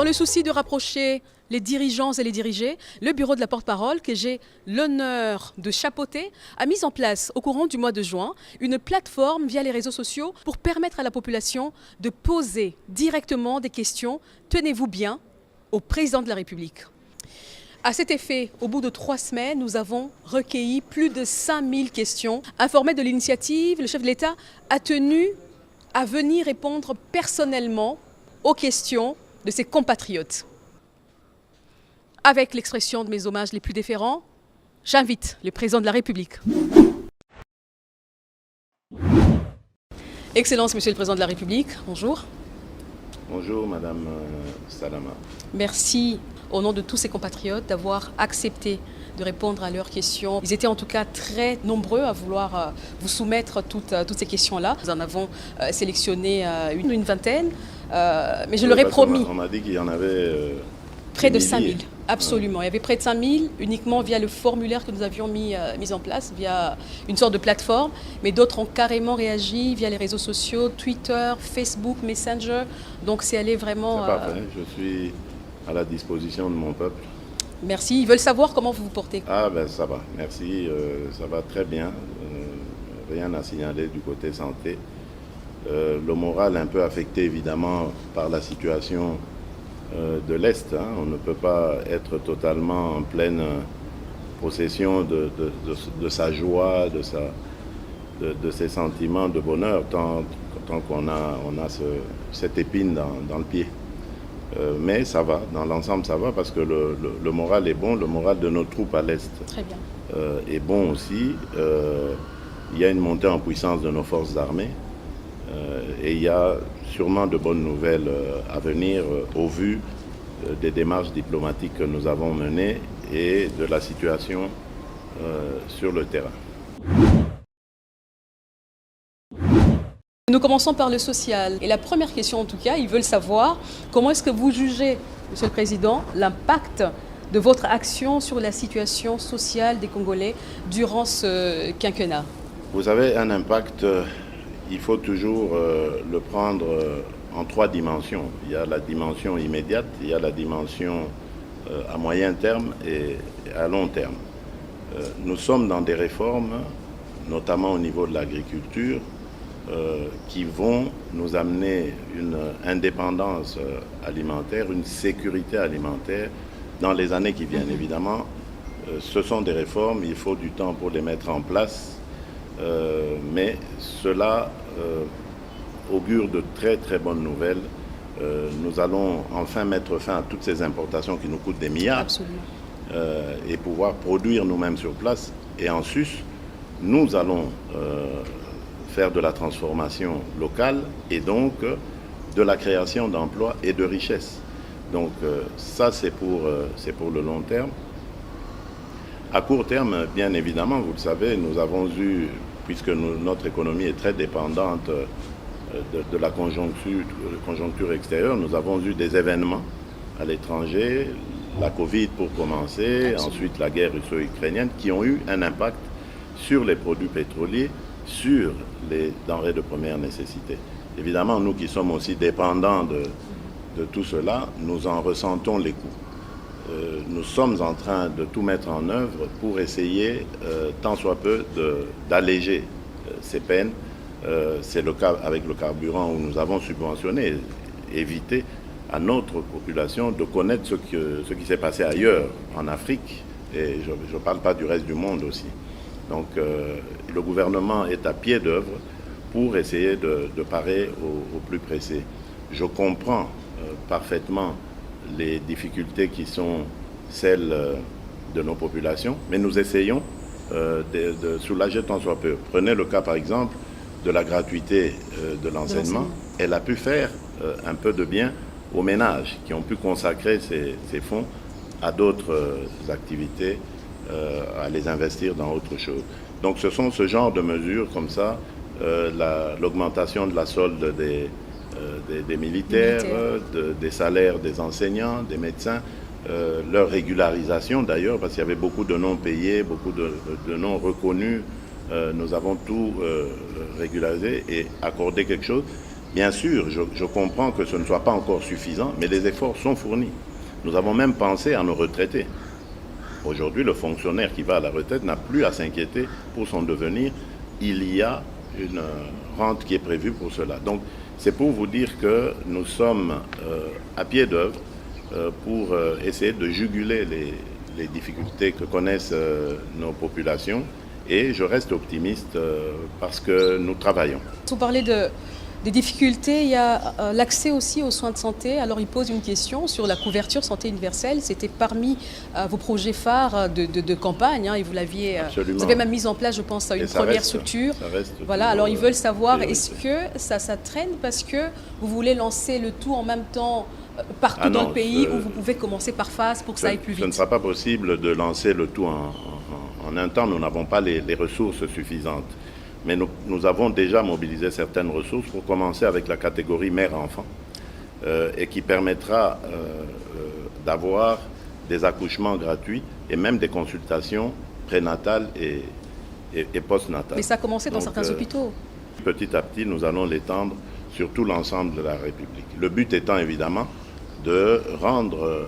le souci de rapprocher les dirigeants et les dirigés, le bureau de la porte-parole que j'ai l'honneur de chapeauter a mis en place au courant du mois de juin une plateforme via les réseaux sociaux pour permettre à la population de poser directement des questions, tenez-vous bien, au président de la République. À cet effet, au bout de 3 semaines, nous avons recueilli plus de 5000 questions. Informé de l'initiative, le chef de l'État a tenu à venir répondre personnellement aux questions de ses compatriotes. Avec l'expression de mes hommages les plus déférents, j'invite le président de la République. Excellence, Monsieur le Président de la République, bonjour. Bonjour, Madame Salama. Merci, au nom de tous ces compatriotes, d'avoir accepté de répondre à leurs questions. Ils étaient en tout cas très nombreux à vouloir vous soumettre toutes ces questions-là. Nous en avons sélectionné une vingtaine, mais je leur ai promis. On m'a dit qu'il y en avait près de 5000, absolument. Il y avait près de 5000 uniquement via le formulaire que nous avions mis en place, via une sorte de plateforme. Mais d'autres ont carrément réagi via les réseaux sociaux, Twitter, Facebook, Messenger. Donc c'est allé vraiment... C'est parfait, je suis à la disposition de mon peuple. Merci. Ils veulent savoir comment vous vous portez. Ah ben ça va, merci, ça va très bien. Rien à signaler du côté santé. Le moral un peu affecté évidemment par la situation de l'Est. On ne peut pas être totalement en pleine possession de sa joie, de ses sentiments de bonheur, tant qu'on a cette épine dans le pied. Mais ça va, dans l'ensemble ça va, parce que le moral est bon, le moral de nos troupes à l'Est est bon aussi. Il y a une montée en puissance de nos forces armées. Et il y a sûrement de bonnes nouvelles à venir au vu des démarches diplomatiques que nous avons menées et de la situation sur le terrain. Nous commençons par le social. Et la première question en tout cas, ils veulent savoir comment est-ce que vous jugez, Monsieur le Président, l'impact de votre action sur la situation sociale des Congolais durant ce quinquennat. Vous avez un impact... Il faut toujours le prendre en 3 dimensions. Il y a la dimension immédiate, il y a la dimension à moyen terme et à long terme. Nous sommes dans des réformes, notamment au niveau de l'agriculture, qui vont nous amener une indépendance alimentaire, une sécurité alimentaire dans les années qui viennent. Évidemment, ce sont des réformes, il faut du temps pour les mettre en place. Mais cela augure de très très bonnes nouvelles. Nous allons enfin mettre fin à toutes ces importations qui nous coûtent des milliards et pouvoir produire nous-mêmes sur place. Et en sus, nous allons faire de la transformation locale et donc de la création d'emplois et de richesses. Donc ça c'est pour le long terme. À court terme, bien évidemment, vous le savez, nous avons eu, puisque notre économie est très dépendante de la conjoncture extérieure, nous avons eu des événements à l'étranger, la Covid pour commencer, ensuite la guerre russo-ukrainienne, qui ont eu un impact sur les produits pétroliers, sur les denrées de première nécessité. Évidemment, nous qui sommes aussi dépendants de tout cela, nous en ressentons les coûts. Nous sommes en train de tout mettre en œuvre pour essayer, tant soit peu, d'alléger ces peines. C'est le cas avec le carburant où nous avons subventionné, éviter à notre population de connaître ce qui s'est passé ailleurs, en Afrique, et je ne parle pas du reste du monde aussi. Donc le gouvernement est à pied d'œuvre pour essayer de parer au plus pressé. Je comprends parfaitement les difficultés qui sont celles de nos populations, mais nous essayons de soulager tant soit peu. Prenez le cas par exemple de la gratuité de l'enseignement. Elle a pu faire un peu de bien aux ménages qui ont pu consacrer ces fonds à d'autres activités, à les investir dans autre chose. Donc ce sont ce genre de mesures comme ça, l'augmentation de la solde des militaires, des salaires des enseignants, des médecins, leur régularisation d'ailleurs, parce qu'il y avait beaucoup de non payés, beaucoup de non reconnus. Nous avons tout régularisé et accordé quelque chose. Bien sûr, je comprends que ce ne soit pas encore suffisant, mais les efforts sont fournis. Nous avons même pensé à nos retraités. Aujourd'hui, le fonctionnaire qui va à la retraite n'a plus à s'inquiéter pour son devenir. Il y a une rente qui est prévue pour cela. Donc, c'est pour vous dire que nous sommes à pied d'œuvre pour essayer de juguler les difficultés que connaissent nos populations. Et je reste optimiste parce que nous travaillons. Vous parlez des difficultés, il y a l'accès aussi aux soins de santé. Alors il pose une question sur la couverture santé universelle. C'était parmi vos projets phares de campagne, hein, et vous avez même mis en place, je pense, une première structure. Voilà, alors ils veulent savoir, est-ce que ça traîne parce que vous voulez lancer le tout en même temps partout dans le pays, ou vous pouvez commencer par phase pour que ça aille plus vite? Ce ne sera pas possible de lancer le tout en un temps. Nous n'avons pas les ressources suffisantes. Mais nous avons déjà mobilisé certaines ressources pour commencer avec la catégorie mère-enfant et qui permettra d'avoir des accouchements gratuits et même des consultations prénatales et postnatales. Mais ça a commencé dans certains hôpitaux. Petit à petit, nous allons l'étendre sur tout l'ensemble de la République. Le but étant évidemment de rendre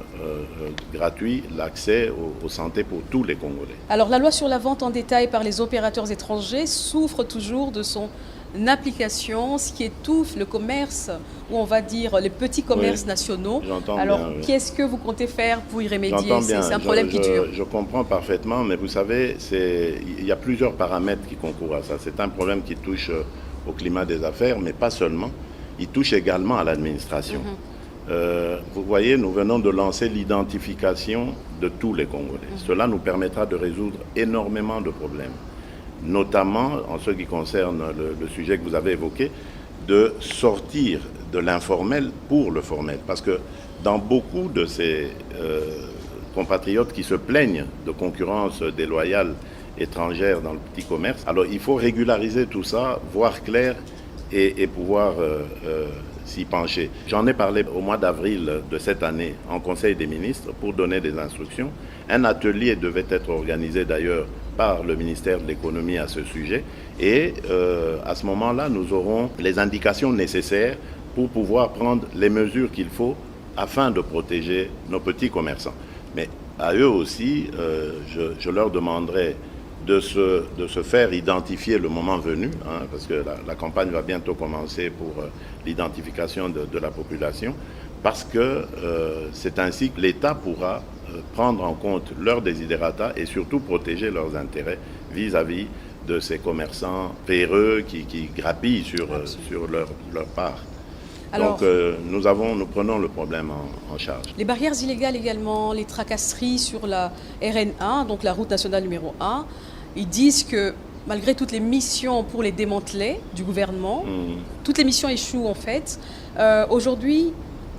gratuit l'accès aux santé pour tous les Congolais. Alors la loi sur la vente en détail par les opérateurs étrangers souffre toujours de son application, ce qui étouffe le commerce, ou on va dire les petits commerces nationaux. Alors qu'est-ce que vous comptez faire pour y remédier? C'est un problème qui dure. Je comprends parfaitement, mais vous savez, il y a plusieurs paramètres qui concourent à ça. C'est un problème qui touche au climat des affaires, mais pas seulement. Il touche également à l'administration. Vous voyez, nous venons de lancer l'identification de tous les Congolais. Cela nous permettra de résoudre énormément de problèmes, notamment en ce qui concerne le sujet que vous avez évoqué, de sortir de l'informel pour le formel. Parce que dans beaucoup de ces compatriotes qui se plaignent de concurrence déloyale étrangère dans le petit commerce, alors il faut régulariser tout ça, voir clair et pouvoir s'y pencher. J'en ai parlé au mois d'avril de cette année en Conseil des ministres pour donner des instructions. Un atelier devait être organisé d'ailleurs par le ministère de l'économie à ce sujet et à ce moment-là, nous aurons les indications nécessaires pour pouvoir prendre les mesures qu'il faut afin de protéger nos petits commerçants. Mais à eux aussi, je leur demanderai de se faire identifier le moment venu, hein, parce que la campagne va bientôt commencer pour l'identification de la population, parce que c'est ainsi que l'État pourra prendre en compte leurs desiderata et surtout protéger leurs intérêts vis-à-vis de ces commerçants véreux qui grappillent sur leur part. Alors, donc nous prenons le problème en charge. Les barrières illégales également, les tracasseries sur la RN1, donc la route nationale numéro 1, ils disent que malgré toutes les missions pour les démanteler du gouvernement, toutes les missions échouent en fait. Aujourd'hui,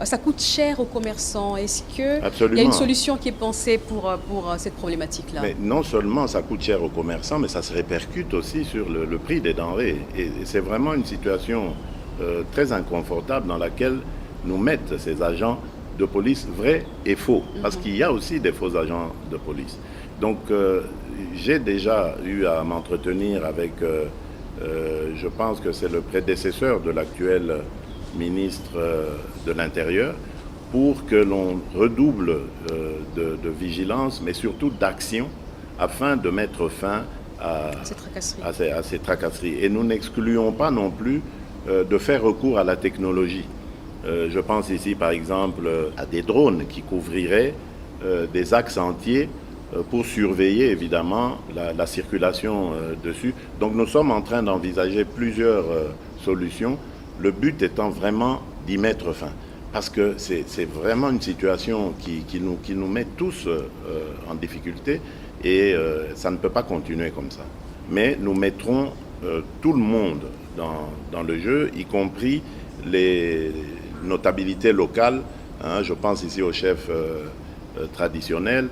ça coûte cher aux commerçants. Est-ce qu'il y a une solution qui est pensée pour cette problématique-là? Mais non seulement ça coûte cher aux commerçants, mais ça se répercute aussi sur le prix des denrées. Et c'est vraiment une situation très inconfortable dans laquelle nous mettent ces agents de police vrais et faux. Parce qu'il y a aussi des faux agents de police. Donc j'ai déjà eu à m'entretenir avec, je pense que c'est le prédécesseur de l'actuel ministre de l'Intérieur, pour que l'on redouble de vigilance, mais surtout d'action, afin de mettre fin à ces tracasseries. Et nous n'excluons pas non plus de faire recours à la technologie. Je pense ici par exemple à des drones qui couvriraient des axes entiers pour surveiller évidemment la circulation dessus. Donc nous sommes en train d'envisager plusieurs solutions, le but étant vraiment d'y mettre fin. Parce que c'est vraiment une situation qui nous met tous en difficulté et ça ne peut pas continuer comme ça. Mais nous mettrons tout le monde dans le jeu, y compris les notabilités locales. Hein, je pense ici au chef traditionnel,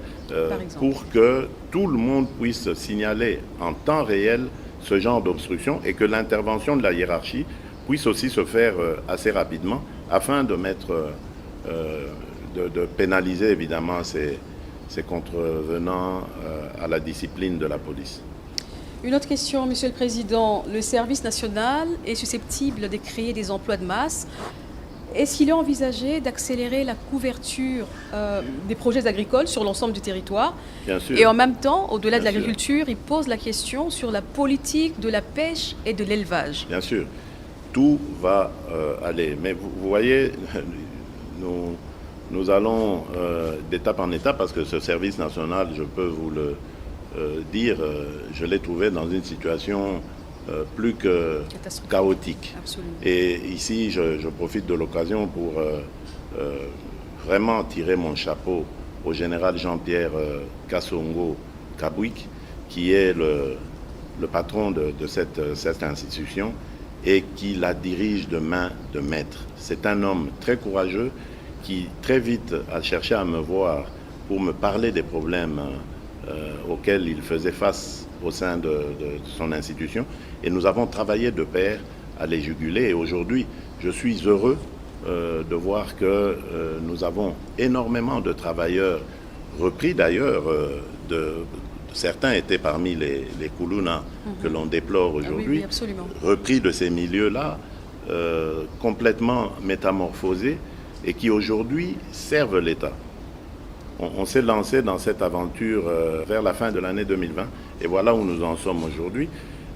pour que tout le monde puisse signaler en temps réel ce genre d'obstruction et que l'intervention de la hiérarchie puisse aussi se faire assez rapidement afin de de pénaliser évidemment ces contrevenants à la discipline de la police. Une autre question, Monsieur le Président. Le service national est susceptible de créer des emplois de masse. Est-ce qu'il est envisagé d'accélérer la couverture des projets agricoles sur l'ensemble du territoire? Bien sûr. Et en même temps, au-delà de Bien sûr. l'agriculture, il pose la question sur la politique de la pêche et de l'élevage. Bien sûr, tout va aller. Mais vous voyez, nous allons d'étape en étape parce que ce service national, je peux vous le dire, je l'ai trouvé dans une situation plus que Catastrophique. chaotique. Absolument. Et ici, je profite de l'occasion pour vraiment tirer mon chapeau au général Jean-Pierre Kassongo Kabouik, qui est le patron de cette institution et qui la dirige de main de maître. C'est un homme très courageux qui très vite a cherché à me voir pour me parler des problèmes auxquels il faisait face au sein de son institution. Et nous avons travaillé de pair à les juguler. Et aujourd'hui, je suis heureux de voir que nous avons énormément de travailleurs repris d'ailleurs. Certains étaient parmi les Koulouna que l'on déplore aujourd'hui, oui, absolument. repris de ces milieux-là, complètement métamorphosés et qui aujourd'hui servent l'État. On s'est lancé dans cette aventure vers la fin de l'année 2020 et voilà où nous en sommes aujourd'hui.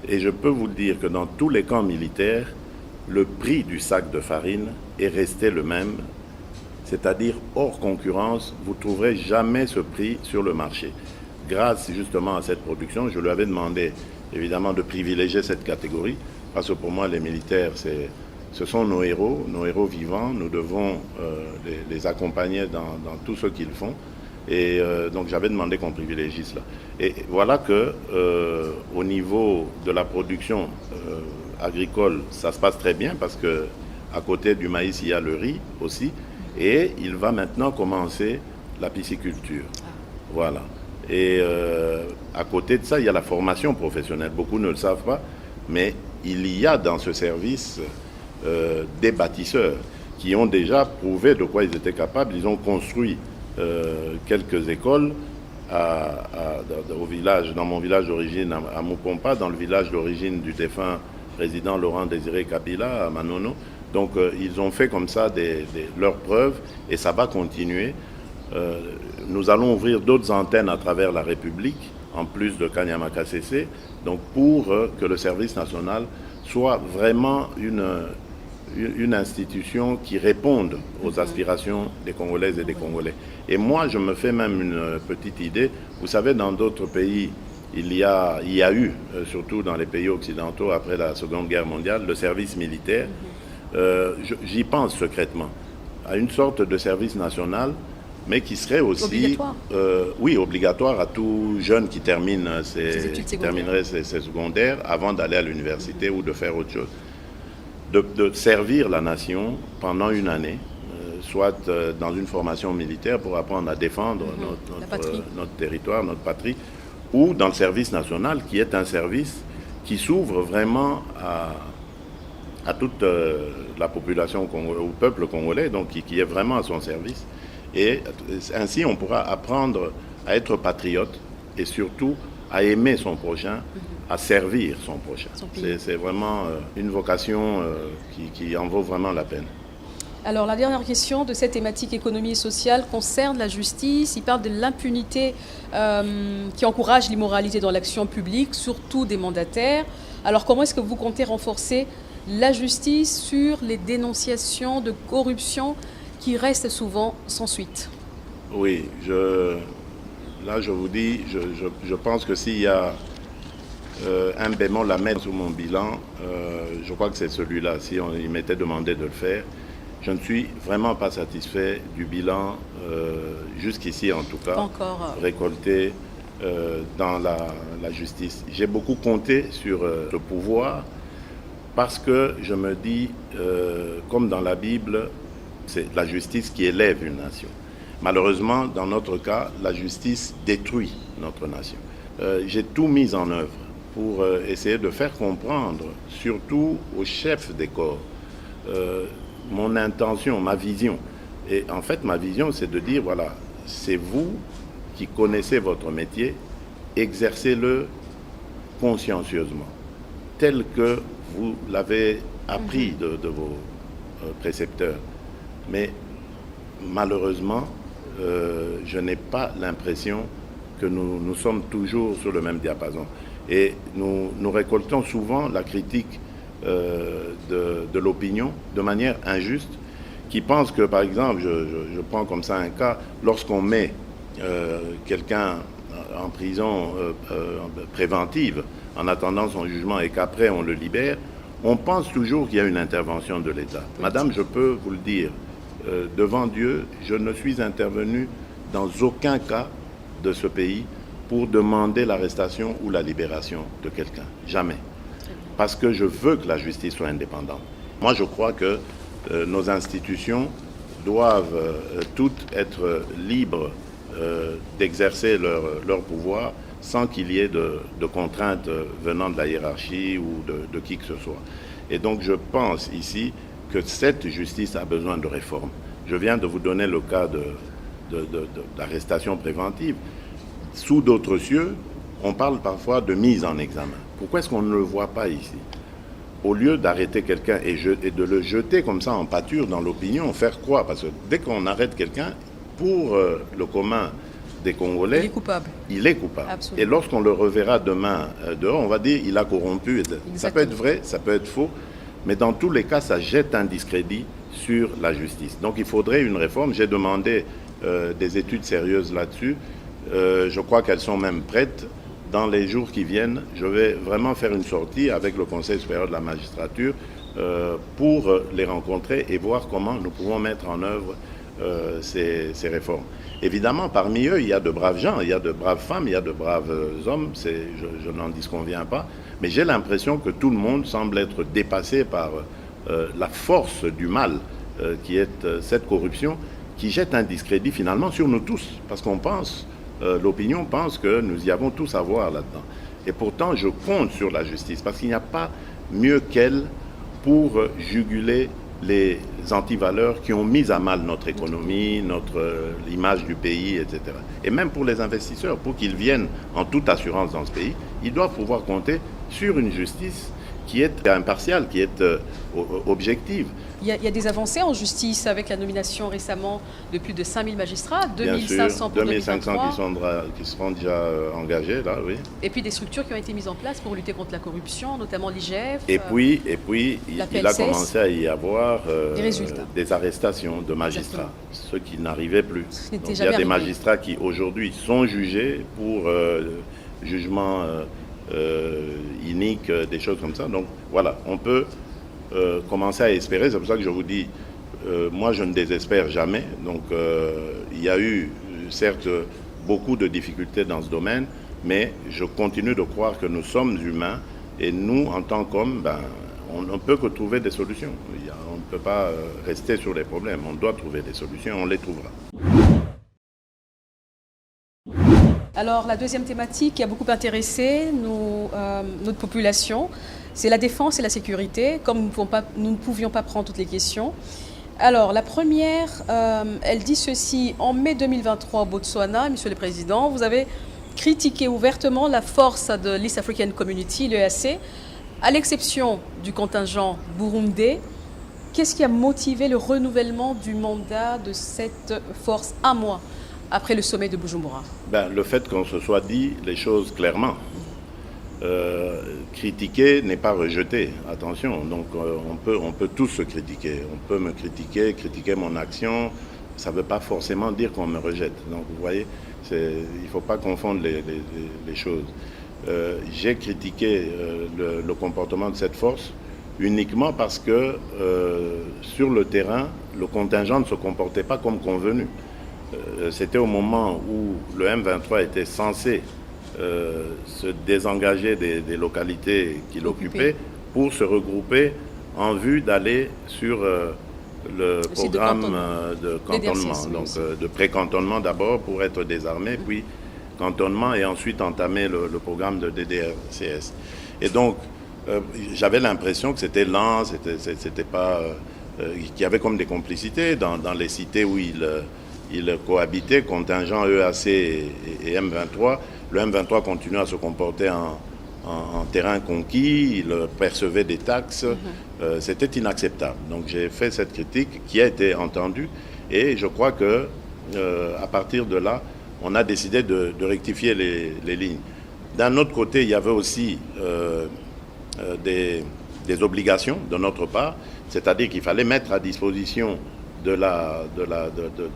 Et je peux vous dire que dans tous les camps militaires, le prix du sac de farine est resté le même, c'est-à-dire hors concurrence, vous ne trouverez jamais ce prix sur le marché. Grâce justement à cette production, je lui avais demandé évidemment de privilégier cette catégorie, parce que pour moi les militaires, ce sont nos héros vivants, nous devons les accompagner dans tout ce qu'ils font. Et donc j'avais demandé qu'on privilégie cela. Et voilà que au niveau de la production agricole, ça se passe très bien parce que à côté du maïs, il y a le riz aussi. Et il va maintenant commencer la pisciculture. Voilà. Et à côté de ça, il y a la formation professionnelle. Beaucoup ne le savent pas, mais il y a dans ce service des bâtisseurs qui ont déjà prouvé de quoi ils étaient capables. Ils ont construit quelques écoles au village, dans mon village d'origine à Mupompa, dans le village d'origine du défunt président Laurent Désiré Kabila à Manono. Donc ils ont fait comme ça leurs preuves et ça va continuer. Nous allons ouvrir d'autres antennes à travers la République, en plus de Kanyama-KCC, donc pour que le service national soit vraiment une institution qui réponde aux aspirations des Congolaises et des Congolais. Et moi, je me fais même une petite idée. Vous savez, dans d'autres pays, il y a eu, surtout dans les pays occidentaux, après la Seconde Guerre mondiale, le service militaire. J'y pense secrètement, à une sorte de service national, mais qui serait aussi obligatoire. Oui, obligatoire à tout jeune qui terminerait ses secondaires avant d'aller à l'université ou de faire autre chose. De servir la nation pendant une année, soit dans une formation militaire pour apprendre à défendre notre territoire, notre patrie, ou dans le service national, qui est un service qui s'ouvre vraiment à toute la population congolaise, au peuple congolais, donc qui est vraiment à son service. Et ainsi, on pourra apprendre à être patriote et surtout à aimer son prochain, à servir son prochain. C'est vraiment une vocation qui en vaut vraiment la peine. Alors la dernière question de cette thématique économie et sociale concerne la justice. Il parle de l'impunité qui encourage l'immoralité dans l'action publique, surtout des mandataires. Alors comment est-ce que vous comptez renforcer la justice sur les dénonciations de corruption qui restent souvent sans suite? Oui, là je vous dis, je pense que s'il y a un bémol à mettre sur mon bilan, je crois que c'est celui-là. Si il m'était demandé de le faire, je ne suis vraiment pas satisfait du bilan, jusqu'ici en tout cas, récolté dans la justice. J'ai beaucoup compté sur le pouvoir parce que je me dis, comme dans la Bible, c'est la justice qui élève une nation. Malheureusement, dans notre cas, la justice détruit notre nation. J'ai tout mis en œuvre pour essayer de faire comprendre, surtout aux chefs des corps, mon intention, ma vision. Et en fait, ma vision, c'est de dire, voilà, c'est vous qui connaissez votre métier, exercez-le consciencieusement, tel que vous l'avez appris de vos précepteurs. Mais malheureusement, je n'ai pas l'impression que nous sommes toujours sur le même diapason. Et nous récoltons souvent la critique de l'opinion de manière injuste, qui pense que, par exemple, je prends comme ça un cas, lorsqu'on met quelqu'un en prison préventive en attendant son jugement et qu'après on le libère, on pense toujours qu'il y a une intervention de l'État. Madame, je peux vous le dire, devant Dieu, je ne suis intervenu dans aucun cas de ce pays pour demander l'arrestation ou la libération de quelqu'un. Jamais. Parce que je veux que la justice soit indépendante. Moi, je crois que nos institutions doivent toutes être libres d'exercer leur pouvoir sans qu'il y ait de contraintes venant de la hiérarchie ou de qui que ce soit. Et donc je pense ici que cette justice a besoin de réforme. Je viens de vous donner le cas d'arrestation préventive. Sous d'autres cieux, on parle parfois de mise en examen. Pourquoi est-ce qu'on ne le voit pas ici? Au lieu d'arrêter quelqu'un et de le jeter comme ça en pâture dans l'opinion, faire quoi? Parce que dès qu'on arrête quelqu'un, pour le commun des Congolais, il est coupable. Il est coupable. Absolument. Et lorsqu'on le reverra demain dehors, on va dire il a corrompu. Exactement. Ça peut être vrai, ça peut être faux, mais dans tous les cas, ça jette un discrédit sur la justice. Donc il faudrait une réforme. J'ai demandé des études sérieuses là-dessus. Je crois qu'elles sont même prêtes. Dans les jours qui viennent, je vais vraiment faire une sortie avec le Conseil supérieur de la magistrature pour les rencontrer et voir comment nous pouvons mettre en œuvre ces réformes. Évidemment, parmi eux, il y a de braves gens, il y a de braves femmes, il y a de braves hommes, je n'en disconviens pas, mais j'ai l'impression que tout le monde semble être dépassé par la force du mal qui est cette corruption, qui jette un discrédit finalement sur nous tous, parce qu'on pense, l'opinion pense que nous y avons tous à voir là-dedans. Et pourtant, je compte sur la justice, parce qu'il n'y a pas mieux qu'elle pour juguler les antivaleurs qui ont mis à mal notre économie, l'image du pays, etc. Et même pour les investisseurs, pour qu'ils viennent en toute assurance dans ce pays, ils doivent pouvoir compter sur une justice qui est impartiale, qui est objective. Il y a des avancées en justice avec la nomination récemment de plus de 5000 magistrats, 2500 pour 2500 qui seront déjà engagés, là, oui. Et puis des structures qui ont été mises en place pour lutter contre la corruption, notamment l'IGF. Et puis il a commencé à y avoir des arrestations de magistrats, ceux qui n'arrivaient plus. Donc, il y a des magistrats qui aujourd'hui sont jugés pour jugement inique, des choses comme ça. Donc voilà, on peut commencer à espérer. C'est pour ça que je vous dis, moi je ne désespère jamais. Donc il y a eu certes beaucoup de difficultés dans ce domaine, mais je continue de croire que nous sommes humains et nous, en tant qu'hommes, on ne peut que trouver des solutions. On ne peut pas rester sur les problèmes. On doit trouver des solutions, on les trouvera. Alors la deuxième thématique qui a beaucoup intéressé notre population, c'est la défense et la sécurité, comme nous ne pouvions pas prendre toutes les questions. Alors la première, elle dit ceci: en mai 2023 au Botswana, Monsieur le Président, vous avez critiqué ouvertement la force de l'East African Community, l'EAC, à l'exception du contingent burundais. Qu'est-ce qui a motivé le renouvellement du mandat de cette force un mois après le sommet de Bujumbura? Le fait qu'on se soit dit les choses clairement. Critiquer n'est pas rejeter, attention. Donc on peut tous se critiquer. On peut me critiquer mon action. Ça ne veut pas forcément dire qu'on me rejette. Donc vous voyez, il ne faut pas confondre les choses. J'ai critiqué le comportement de cette force uniquement parce que sur le terrain, le contingent ne se comportait pas comme convenu. C'était au moment où le M23 était censé se désengager des localités qu'il occupait pour se regrouper en vue d'aller sur le programme de cantonnement, donc de pré-cantonnement d'abord pour être désarmé, puis cantonnement et ensuite entamer le programme de DDRCS. Et donc, j'avais l'impression que c'était lent, c'était pas, qu'il y avait comme des complicités dans les cités où ils cohabitaient, contingent EAC et M23. Le M23 continue à se comporter en terrain conquis, ils percevaient des taxes. C'était inacceptable. Donc j'ai fait cette critique qui a été entendue et je crois que à partir de là, on a décidé de rectifier les lignes. D'un autre côté, il y avait aussi des obligations de notre part, c'est-à-dire qu'il fallait mettre à disposition de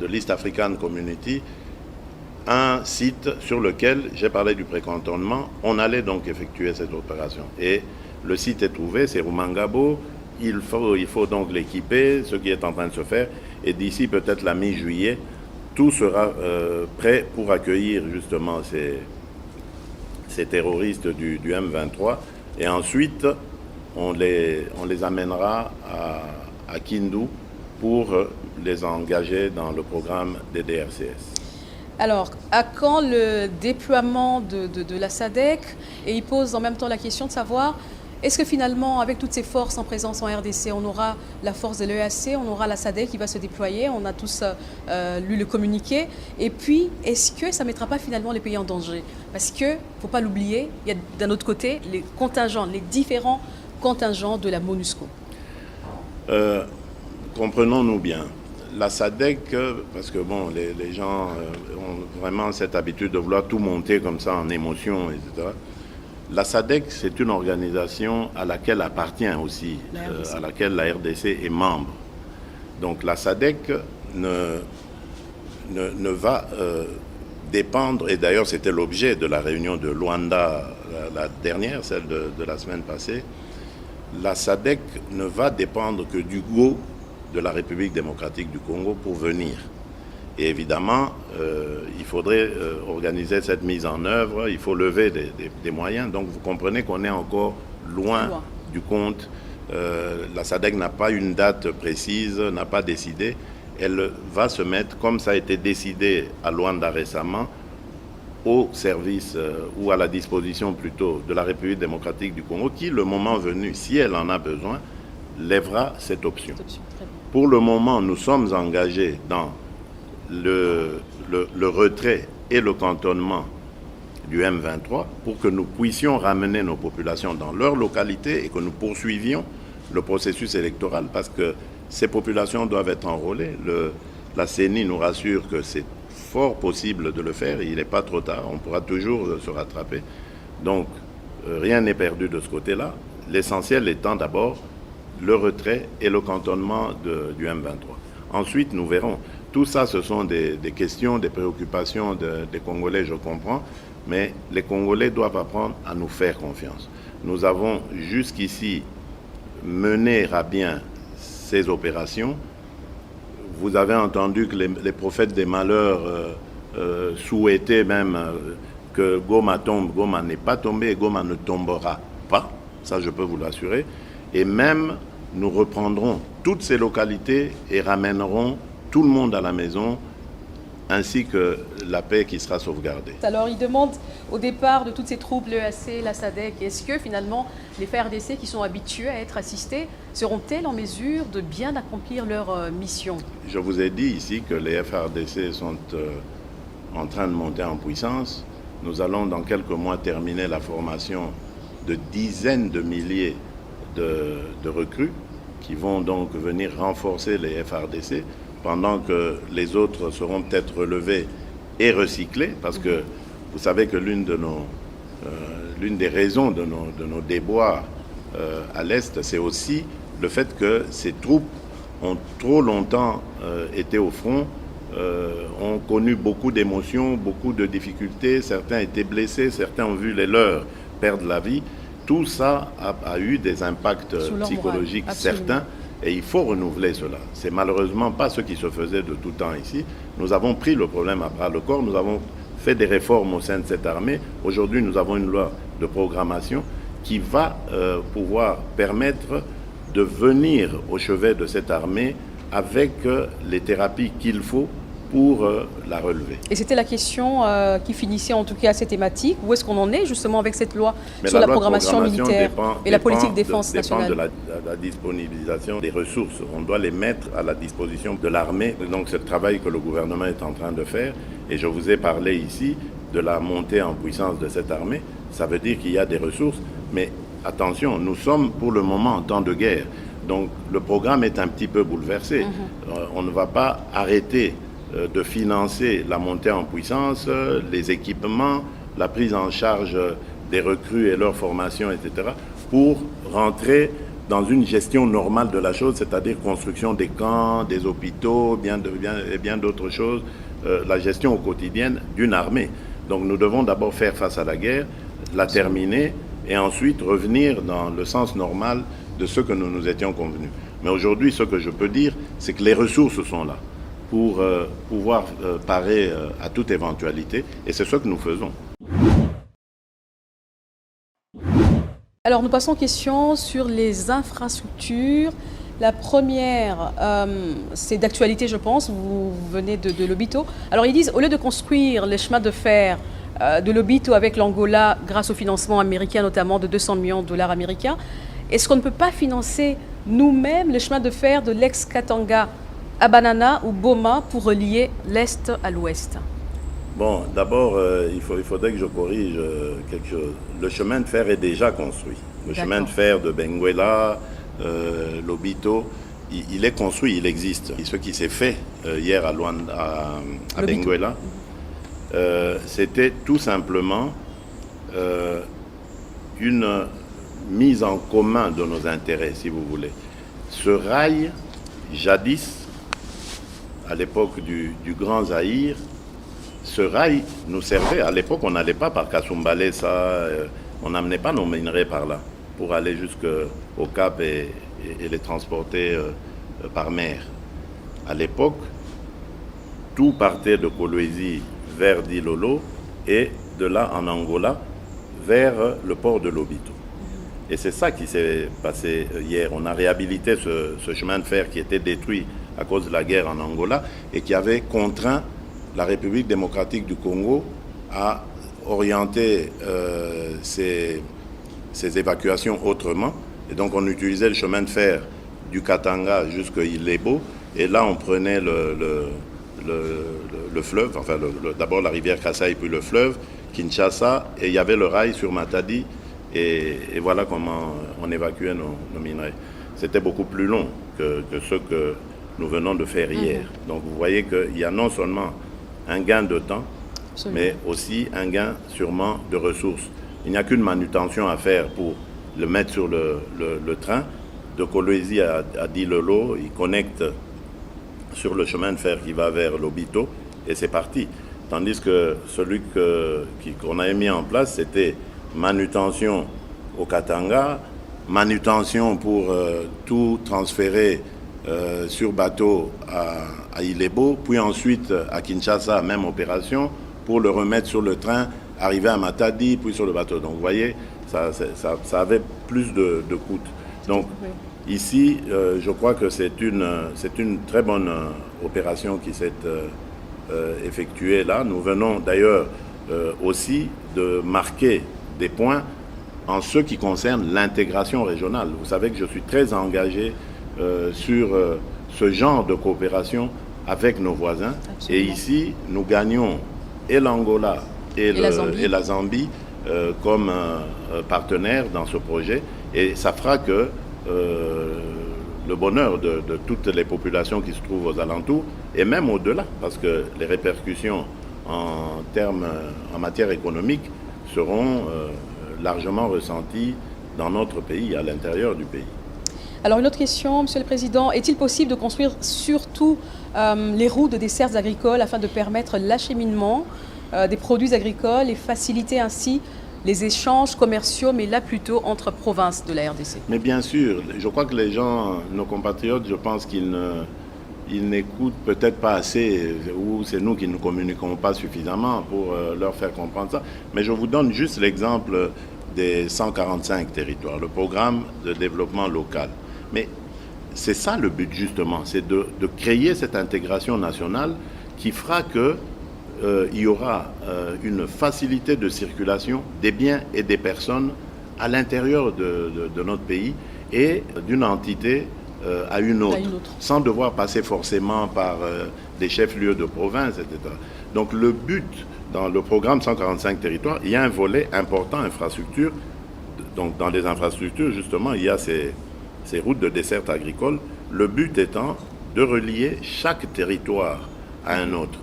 l'East African Community un site sur lequel, j'ai parlé du précantonnement, on allait donc effectuer cette opération. Et le site est trouvé, c'est Rumangabo, il faut donc l'équiper, ce qui est en train de se faire, et d'ici peut-être la mi-juillet, tout sera prêt pour accueillir justement ces terroristes du M23, et ensuite on les amènera à Kindu pour les engager dans le programme des DRCS. Alors, à quand le déploiement de la SADC? Et il pose en même temps la question de savoir, est-ce que finalement, avec toutes ces forces en présence en RDC, on aura la force de l'EAC, on aura la SADC qui va se déployer, on a tous lu le communiqué. Et puis, est-ce que ça ne mettra pas finalement les pays en danger? Parce qu'il ne faut pas l'oublier, il y a d'un autre côté les contingents, les différents contingents de la MONUSCO. Comprenons-nous bien. La SADC, parce que bon, les gens ont vraiment cette habitude de vouloir tout monter comme ça en émotion, etc. La SADC, c'est une organisation à laquelle appartient aussi, à laquelle la RDC est membre. Donc la SADC ne va dépendre, et d'ailleurs c'était l'objet de la réunion de Luanda, la dernière, celle de la semaine passée, la SADC ne va dépendre que du go de la République démocratique du Congo pour venir. Et évidemment, il faudrait organiser cette mise en œuvre, il faut lever des moyens. Donc vous comprenez qu'on est encore loin du compte. La SADC n'a pas une date précise, n'a pas décidé. Elle va se mettre, comme ça a été décidé à Luanda récemment, au service ou à la disposition plutôt de la République démocratique du Congo, qui, le moment venu, si elle en a besoin, lèvera cette option. Pour le moment, nous sommes engagés dans le retrait et le cantonnement du M23 pour que nous puissions ramener nos populations dans leur localité et que nous poursuivions le processus électoral parce que ces populations doivent être enrôlées. La CENI nous rassure que c'est fort possible de le faire, il n'est pas trop tard, on pourra toujours se rattraper. Donc, rien n'est perdu de ce côté-là. L'essentiel étant d'abord le retrait et le cantonnement du M23. Ensuite, nous verrons. Tout ça, ce sont des questions, des préoccupations des Congolais, je comprends, mais les Congolais doivent apprendre à nous faire confiance. Nous avons jusqu'ici mené à bien ces opérations. Vous avez entendu que les prophètes des malheurs souhaitaient même que Goma tombe. Goma n'est pas tombé et Goma ne tombera pas. Ça, je peux vous l'assurer. Et même, nous reprendrons toutes ces localités et ramènerons tout le monde à la maison, ainsi que la paix qui sera sauvegardée. Alors, il demande au départ de toutes ces troupes, l'EAC, la SADC, est-ce que finalement les FARDC qui sont habitués à être assistés seront-elles en mesure de bien accomplir leur mission? Je vous ai dit ici que les FARDC sont en train de monter en puissance. Nous allons dans quelques mois terminer la formation de dizaines de milliers de recrues qui vont donc venir renforcer les FARDC pendant que les autres seront peut-être relevés et recyclés parce que vous savez que l'une des raisons de nos déboires à l'Est, c'est aussi le fait que ces troupes ont trop longtemps été au front, ont connu beaucoup d'émotions, beaucoup de difficultés, certains étaient blessés, certains ont vu les leurs perdre la vie. Tout ça a eu des impacts psychologiques certains et il faut renouveler cela. C'est malheureusement pas ce qui se faisait de tout temps ici. Nous avons pris le problème à bras le corps, nous avons fait des réformes au sein de cette armée. Aujourd'hui, nous avons une loi de programmation qui va pouvoir permettre de venir au chevet de cette armée avec les thérapies qu'il faut pour la relever. Et c'était la question qui finissait en tout cas cette thématique. Où est-ce qu'on en est justement avec cette loi sur la programmation militaire et la politique de défense nationale? Dépend de la disponibilisation des ressources. On doit les mettre à la disposition de l'armée. Donc c'est le travail que le gouvernement est en train de faire. Et je vous ai parlé ici de la montée en puissance de cette armée. ça veut dire qu'il y a des ressources. Mais attention, nous sommes pour le moment en temps de guerre. Donc le programme est un petit peu bouleversé. On ne va pas arrêter de financer la montée en puissance, les équipements, la prise en charge des recrues et leur formation, etc., pour rentrer dans une gestion normale de la chose, c'est-à-dire construction des camps, des hôpitaux, et bien d'autres choses, la gestion au quotidien d'une armée. Donc nous devons d'abord faire face à la guerre, la terminer, et ensuite revenir dans le sens normal de ce que nous nous étions convenus. Mais aujourd'hui, ce que je peux dire, c'est que les ressources sont là pour pouvoir parer à toute éventualité, et c'est ce que nous faisons. Alors nous passons aux questions sur les infrastructures. La première, c'est d'actualité, je pense, vous venez de Lobito. Alors ils disent, au lieu de construire les chemins de fer de Lobito avec l'Angola grâce au financement américain, notamment de 200 millions de dollars américains, est-ce qu'on ne peut pas financer nous-mêmes les chemins de fer de l'ex-Katanga à Banana ou Boma pour relier l'Est à l'Ouest? Bon, d'abord, il faudrait que je corrige quelque chose. Le chemin de fer est déjà construit. Le chemin de fer de Benguela, Lobito, il est construit, il existe. Et ce qui s'est fait hier à Benguela, c'était tout simplement une mise en commun de nos intérêts, si vous voulez. Ce rail, jadis, à l'époque du Grand Zaïre, ce rail nous servait. À l'époque, on n'allait pas par Kasumbalesa, on n'amenait pas nos minerais par là pour aller jusqu'au Cap et les transporter par mer. À l'époque, tout partait de Kolwezi vers Dilolo et de là en Angola vers le port de Lobito. Et c'est ça qui s'est passé hier. On a réhabilité ce chemin de fer qui était détruit à cause de la guerre en Angola et qui avait contraint la République démocratique du Congo à orienter ses évacuations autrement. Et donc on utilisait le chemin de fer du Katanga jusqu'à Ilebo. Et là on prenait le fleuve, enfin d'abord la rivière Kasaï puis le fleuve, Kinshasa, et il y avait le rail sur Matadi. Et voilà comment on évacuait nos minerais. C'était beaucoup plus long que ce que nous venons de faire hier. Donc vous voyez qu'il y a non seulement un gain de temps, mais aussi un gain sûrement de ressources. Il n'y a qu'une manutention à faire pour le mettre sur le train. De Kolwezi à Dilolo, il connecte sur le chemin de fer qui va vers Lobito et c'est parti. Tandis que celui qu'on avait mis en place, c'était manutention au Katanga, manutention pour tout transférer sur bateau à Ilebo, puis ensuite à Kinshasa, même opération, pour le remettre sur le train, arriver à Matadi, puis sur le bateau. Donc vous voyez, ça avait plus de coûts. Donc ici, je crois que c'est une très bonne opération qui s'est effectuée là. Nous venons d'ailleurs aussi de marquer des points en ce qui concerne l'intégration régionale. Vous savez que je suis très engagé sur ce genre de coopération avec nos voisins. Absolument. Et ici, nous gagnons et l'Angola et la Zambie comme partenaires dans ce projet. Et ça fera que le bonheur de toutes les populations qui se trouvent aux alentours, et même au-delà, parce que les répercussions en matière économique seront largement ressenties dans notre pays, à l'intérieur du pays. Alors une autre question, Monsieur le Président, est-il possible de construire surtout les routes de dessertes agricoles afin de permettre l'acheminement des produits agricoles et faciliter ainsi les échanges commerciaux, mais là plutôt entre provinces de la RDC? Mais bien sûr, je crois que les gens, nos compatriotes, je pense qu'ils n'écoutent peut-être pas assez, ou c'est nous qui ne communiquons pas suffisamment pour leur faire comprendre ça. Mais je vous donne juste l'exemple des 145 territoires, le programme de développement local. Mais c'est ça le but justement, c'est de créer cette intégration nationale qui fera que il y aura une facilité de circulation des biens et des personnes à l'intérieur de notre pays et d'une entité à une autre, sans devoir passer forcément par des chefs-lieux de province, etc. Donc le but, dans le programme 145 territoires, il y a un volet important, infrastructure. Donc dans les infrastructures, justement, il y a ces routes de desserte agricole. Le but étant de relier chaque territoire à un autre.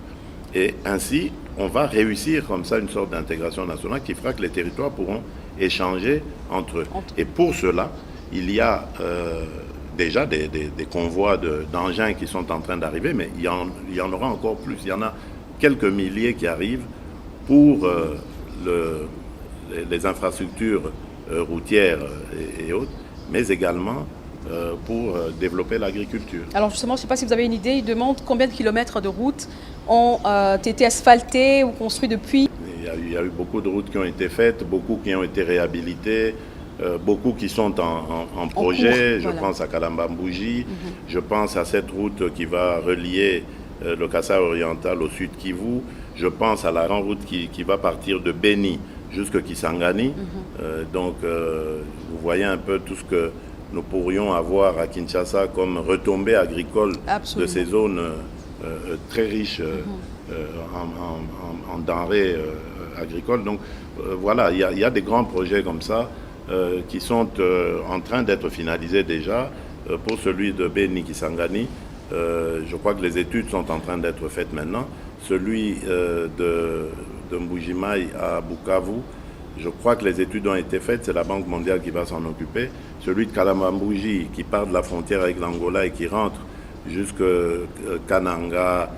Et ainsi, on va réussir comme ça une sorte d'intégration nationale qui fera que les territoires pourront échanger entre eux. Et pour cela, il y a déjà des convois d'engins qui sont en train d'arriver, mais il y en aura encore plus. Il y en a quelques milliers qui arrivent pour les infrastructures routières et autres, mais également pour développer l'agriculture. Alors justement, je ne sais pas si vous avez une idée, il demande combien de kilomètres de routes ont été asphaltés ou construits depuis. Il y a eu beaucoup de routes qui ont été faites, beaucoup qui ont été réhabilitées, beaucoup qui sont en projet. Cours, je pense à Kalamba-Mbouji, je pense à cette route qui va relier le Kasaï oriental au sud Kivu, je pense à la grande route qui va partir de Beni jusqu'à Kisangani. Donc vous voyez un peu tout ce que nous pourrions avoir à Kinshasa comme retombées agricoles de ces zones très riches en denrées agricoles. Donc voilà, il y a des grands projets comme ça qui sont en train d'être finalisés déjà. Pour celui de Beni Kisangani, je crois que les études sont en train d'être faites maintenant. Celui de Mbujimaï à Bukavu, je crois que les études ont été faites, c'est la Banque mondiale qui va s'en occuper. Celui de Kalamba-Mbouji qui part de la frontière avec l'Angola et qui rentre jusqu'à Kananga,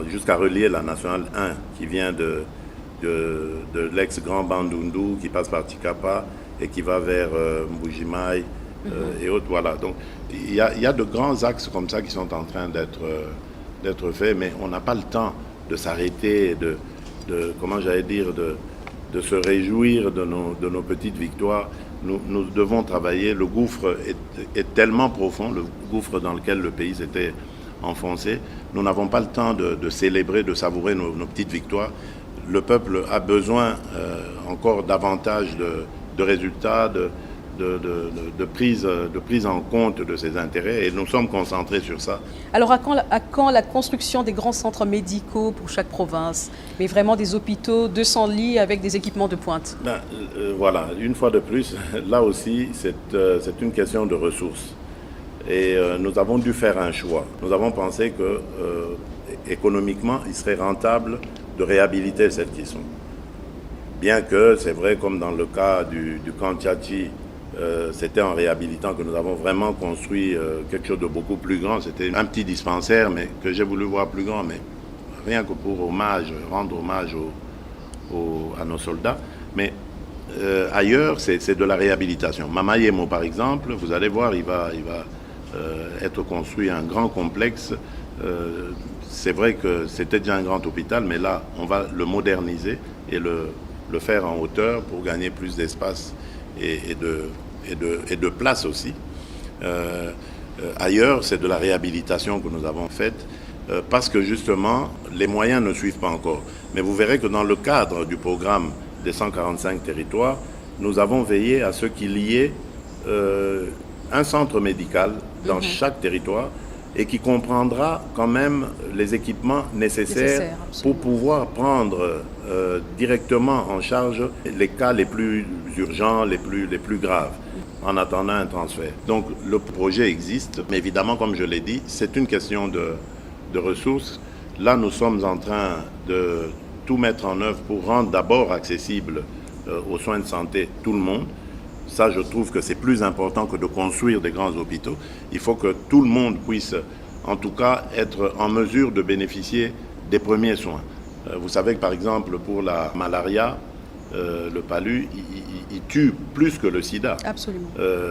jusqu'à relier la nationale 1 qui vient de l'ex-Grand Bandundu, qui passe par Tikapa et qui va vers Mbujimaï et autres. Voilà. Donc il y a de grands axes comme ça qui sont en train d'être faits, mais on n'a pas le temps de s'arrêter, comment j'allais dire, de se réjouir de nos petites victoires. Nous devons travailler. Le gouffre est tellement profond, le gouffre dans lequel le pays s'était enfoncé. Nous n'avons pas le temps de célébrer, de savourer nos petites victoires. Le peuple a besoin encore davantage de résultats, de prise en compte de ses intérêts, et nous sommes concentrés sur ça. Alors à quand la construction des grands centres médicaux pour chaque province, mais vraiment des hôpitaux, 200 lits avec des équipements de pointe? Voilà, une fois de plus, là aussi c'est une question de ressources. Et nous avons dû faire un choix. Nous avons pensé que économiquement, il serait rentable de réhabiliter celles qui sont. Bien que, c'est vrai, comme dans le cas du camp Tchatchi, c'était en réhabilitant que nous avons vraiment construit quelque chose de beaucoup plus grand. C'était un petit dispensaire, mais que j'ai voulu voir plus grand, mais rien que pour rendre hommage à nos soldats. Mais ailleurs, c'est de la réhabilitation. Mamayemo, par exemple, vous allez voir, il va être construit un grand complexe. C'est vrai que c'était déjà un grand hôpital, mais là, on va le moderniser et le faire en hauteur pour gagner plus d'espace et de place aussi. Ailleurs, c'est de la réhabilitation que nous avons faite parce que justement, les moyens ne suivent pas encore. Mais vous verrez que dans le cadre du programme des 145 territoires, nous avons veillé à ce qu'il y ait un centre médical dans chaque territoire et qui comprendra quand même les équipements nécessaires pour pouvoir prendre directement en charge les cas les plus urgents, les plus graves, en attendant un transfert. Donc le projet existe, mais évidemment, comme je l'ai dit, c'est une question de ressources. Là, nous sommes en train de tout mettre en œuvre pour rendre d'abord accessible aux soins de santé tout le monde. Ça, je trouve que c'est plus important que de construire des grands hôpitaux. Il faut que tout le monde puisse, en tout cas, être en mesure de bénéficier des premiers soins. Vous savez que, par exemple, pour la malaria, le palu, il tue plus que le sida. Absolument.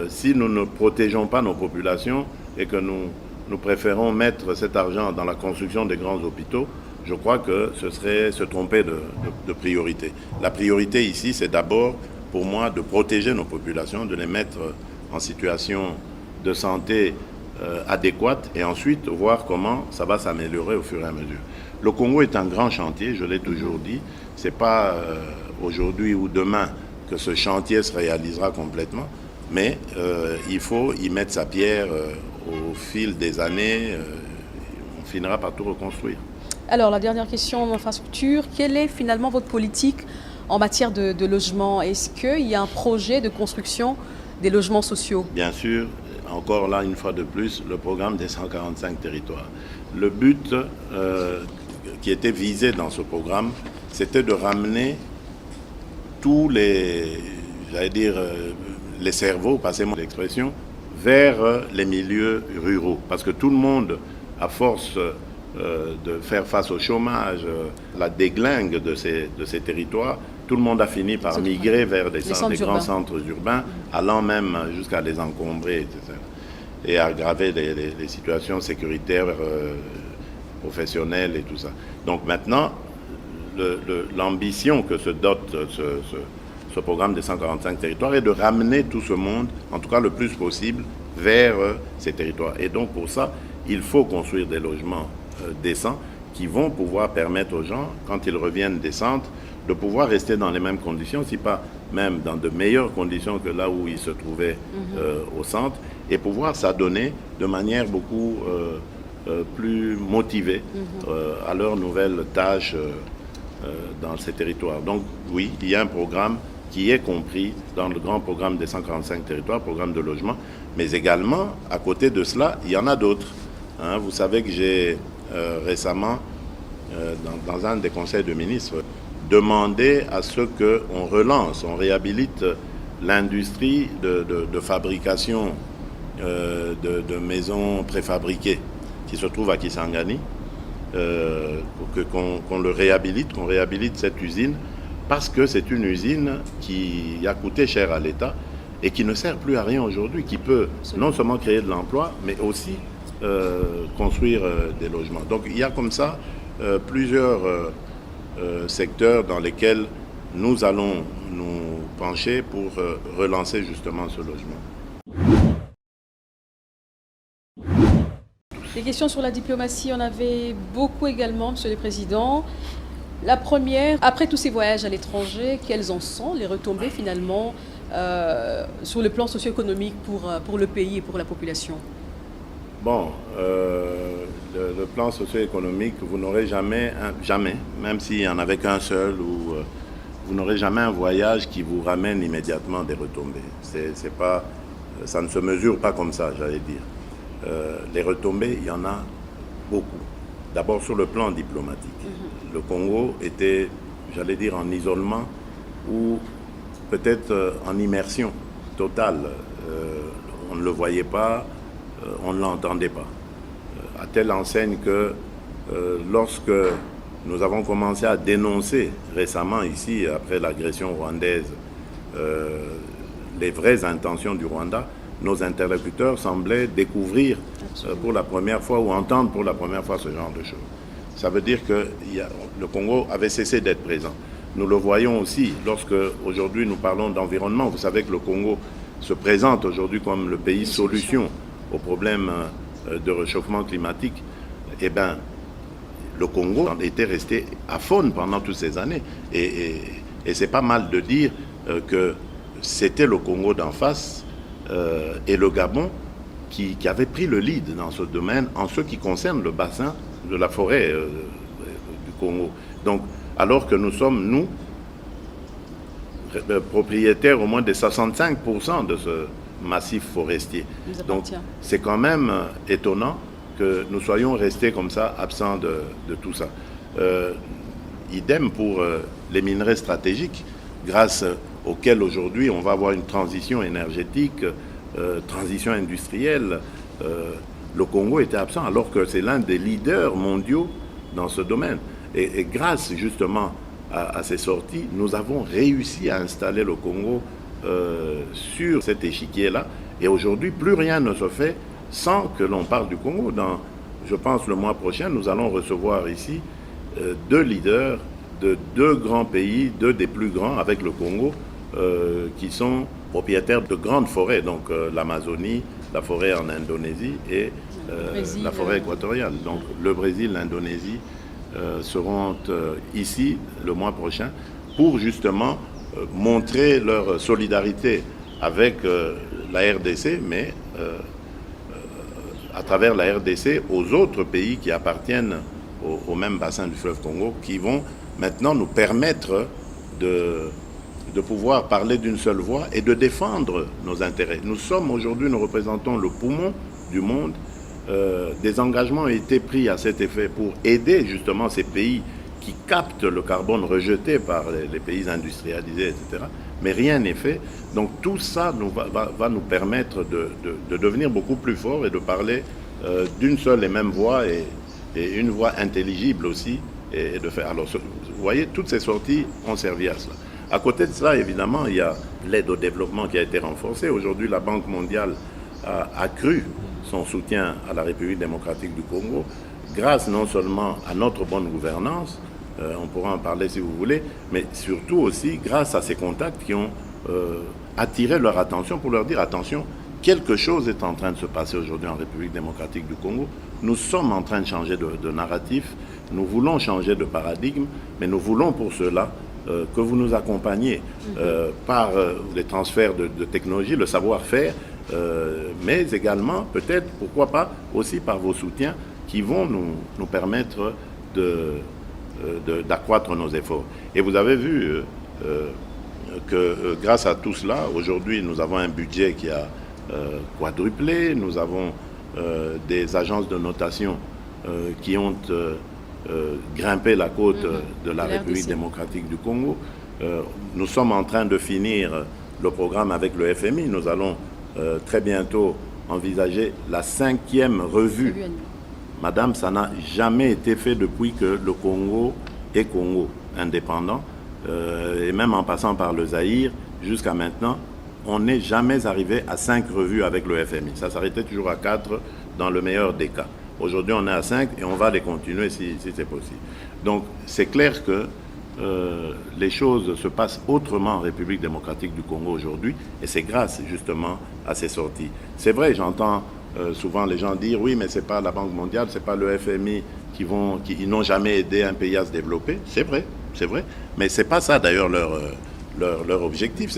Si nous ne protégeons pas nos populations et que nous préférons mettre cet argent dans la construction des grands hôpitaux, je crois que ce serait se tromper de priorité. La priorité ici, c'est d'abord, pour moi, de protéger nos populations, de les mettre en situation de santé adéquate et ensuite voir comment ça va s'améliorer au fur et à mesure. Le Congo est un grand chantier, je l'ai toujours dit. Ce n'est pas aujourd'hui ou demain que ce chantier se réalisera complètement, mais il faut y mettre sa pierre au fil des années. On finira par tout reconstruire. Alors, la dernière question d'infrastructure, quelle est finalement votre politique en matière de logement? Est-ce qu'il y a un projet de construction des logements sociaux? Bien sûr, encore là, une fois de plus, le programme des 145 territoires. Le but qui était visé dans ce programme, c'était de ramener tous les, j'allais dire, les cerveaux, passez-moi l'expression, vers les milieux ruraux. Parce que tout le monde, à force de faire face au chômage, la déglingue de ces territoires, tout le monde a fini par migrer vers des grands centres urbains, allant même jusqu'à les encombrer, etc. Et aggraver les situations sécuritaires, professionnelles et tout ça. Donc maintenant, l'ambition que se dote ce programme des 145 territoires est de ramener tout ce monde, en tout cas le plus possible, vers ces territoires. Et donc pour ça, il faut construire des logements décents qui vont pouvoir permettre aux gens, quand ils reviennent des centres, de pouvoir rester dans les mêmes conditions, si pas même dans de meilleures conditions que là où ils se trouvaient au centre, et pouvoir s'adonner de manière beaucoup plus motivée à leurs nouvelles tâches dans ces territoires. Donc oui, il y a un programme qui est compris dans le grand programme des 145 territoires, programme de logement, mais également, à côté de cela, il y en a d'autres. Hein, vous savez que j'ai récemment, dans un des conseils de ministres, demandé à ce qu'on relance, on réhabilite l'industrie de fabrication de maisons préfabriquées qui se trouve à Kisangani, qu'on le réhabilite, qu'on réhabilite cette usine, parce que c'est une usine qui a coûté cher à l'État et qui ne sert plus à rien aujourd'hui, qui peut non seulement créer de l'emploi, mais aussi construire des logements. Donc il y a comme ça plusieurs secteurs dans lesquels nous allons nous pencher pour relancer justement ce logement. Des questions sur la diplomatie, on avait beaucoup également, Monsieur le Président. La première, après tous ces voyages à l'étranger, quelles en sont les retombées finalement sur le plan socio-économique pour le pays et pour la population? Bon, le plan socio-économique, vous n'aurez jamais, même s'il n'y en avait qu'un seul, vous n'aurez jamais un voyage qui vous ramène immédiatement des retombées. C'est pas, ça ne se mesure pas comme ça, j'allais dire. Les retombées, il y en a beaucoup. D'abord sur le plan diplomatique. Le Congo était, j'allais dire, en isolement ou peut-être en immersion totale. On ne le voyait pas, on ne l'entendait pas. À telle enseigne que lorsque nous avons commencé à dénoncer récemment ici, après l'agression rwandaise, les vraies intentions du Rwanda, nos interlocuteurs semblaient découvrir pour la première fois ou entendre pour la première fois ce genre de choses. Ça veut dire que le Congo avait cessé d'être présent. Nous le voyons aussi lorsque aujourd'hui nous parlons d'environnement. Vous savez que le Congo se présente aujourd'hui comme le pays solution aux problèmes de réchauffement climatique. Eh bien, le Congo était resté aphone pendant toutes ces années. Et c'est pas mal de dire que c'était le Congo d'en face et le Gabon qui avait pris le lead dans ce domaine en ce qui concerne le bassin de la forêt du Congo. Donc, alors que nous sommes, nous, propriétaires au moins de 65% de ce massif forestier. Donc, c'est quand même étonnant que nous soyons restés comme ça, absents de tout ça. Idem pour les minerais stratégiques, grâce auxquels aujourd'hui on va avoir une transition énergétique, transition industrielle. Le Congo était absent alors que c'est l'un des leaders mondiaux dans ce domaine. Et grâce justement à ces sorties, nous avons réussi à installer le Congo sur cet échiquier-là. Et aujourd'hui, plus rien ne se fait sans que l'on parle du Congo. Je pense le mois prochain, nous allons recevoir ici deux leaders de deux grands pays, deux des plus grands avec le Congo, qui sont propriétaires de grandes forêts, donc l'Amazonie, la forêt en Indonésie et la forêt équatoriale. Donc le Brésil, l'Indonésie seront ici le mois prochain pour justement montrer leur solidarité avec la RDC, mais à travers la RDC aux autres pays qui appartiennent au même bassin du fleuve Congo, qui vont maintenant nous permettre de pouvoir parler d'une seule voix et de défendre nos intérêts. Nous sommes aujourd'hui, nous représentons le poumon du monde. Des engagements ont été pris à cet effet pour aider justement ces pays qui captent le carbone rejeté par les pays industrialisés, etc. Mais rien n'est fait. Donc tout ça va nous permettre de devenir beaucoup plus forts et de parler d'une seule et même voix et une voix intelligible aussi. Et de faire. Alors, vous voyez, toutes ces sorties ont servi à cela. À côté de cela, évidemment, il y a l'aide au développement qui a été renforcée. Aujourd'hui, la Banque mondiale a accru son soutien à la République démocratique du Congo, grâce non seulement à notre bonne gouvernance, on pourra en parler si vous voulez, mais surtout aussi grâce à ces contacts qui ont attiré leur attention pour leur dire attention, quelque chose est en train de se passer aujourd'hui en République démocratique du Congo. Nous sommes en train de changer de narratif, nous voulons changer de paradigme, mais nous voulons pour cela que vous nous accompagniez par les transferts de technologie, le savoir-faire, mais également, peut-être, pourquoi pas, aussi par vos soutiens qui vont nous permettre d'accroître nos efforts. Et vous avez vu que grâce à tout cela, aujourd'hui, nous avons un budget qui a quadruplé, nous avons des agences de notation qui ont grimpé la côte de la République démocratique du Congo. Nous sommes en train de finir le programme avec le FMI. Nous allons très bientôt envisager la 5e revue. Madame, ça n'a jamais été fait depuis que le Congo est Congo indépendant, et même en passant par le Zaïre, jusqu'à maintenant, on n'est jamais arrivé à 5 revues avec le FMI. Ça s'arrêtait toujours à 4 dans le meilleur des cas. Aujourd'hui, on est à 5 et on va les continuer si c'est possible. Donc, c'est clair que les choses se passent autrement en République démocratique du Congo aujourd'hui, et c'est grâce justement à ces sorties. C'est vrai, j'entends souvent les gens dire oui, mais c'est pas la Banque mondiale, c'est pas le FMI qui n'ont jamais aidé un pays à se développer. C'est vrai, mais c'est pas ça d'ailleurs leur objectif,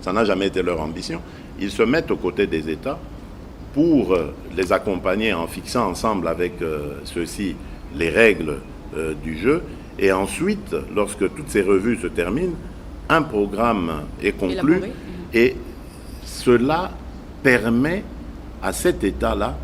ça n'a jamais été leur ambition. Ils se mettent aux côtés des États pour les accompagner en fixant ensemble avec ceux-ci les règles du jeu. Et ensuite, lorsque toutes ces revues se terminent, un programme est conclu. Et cela permet à cet État-là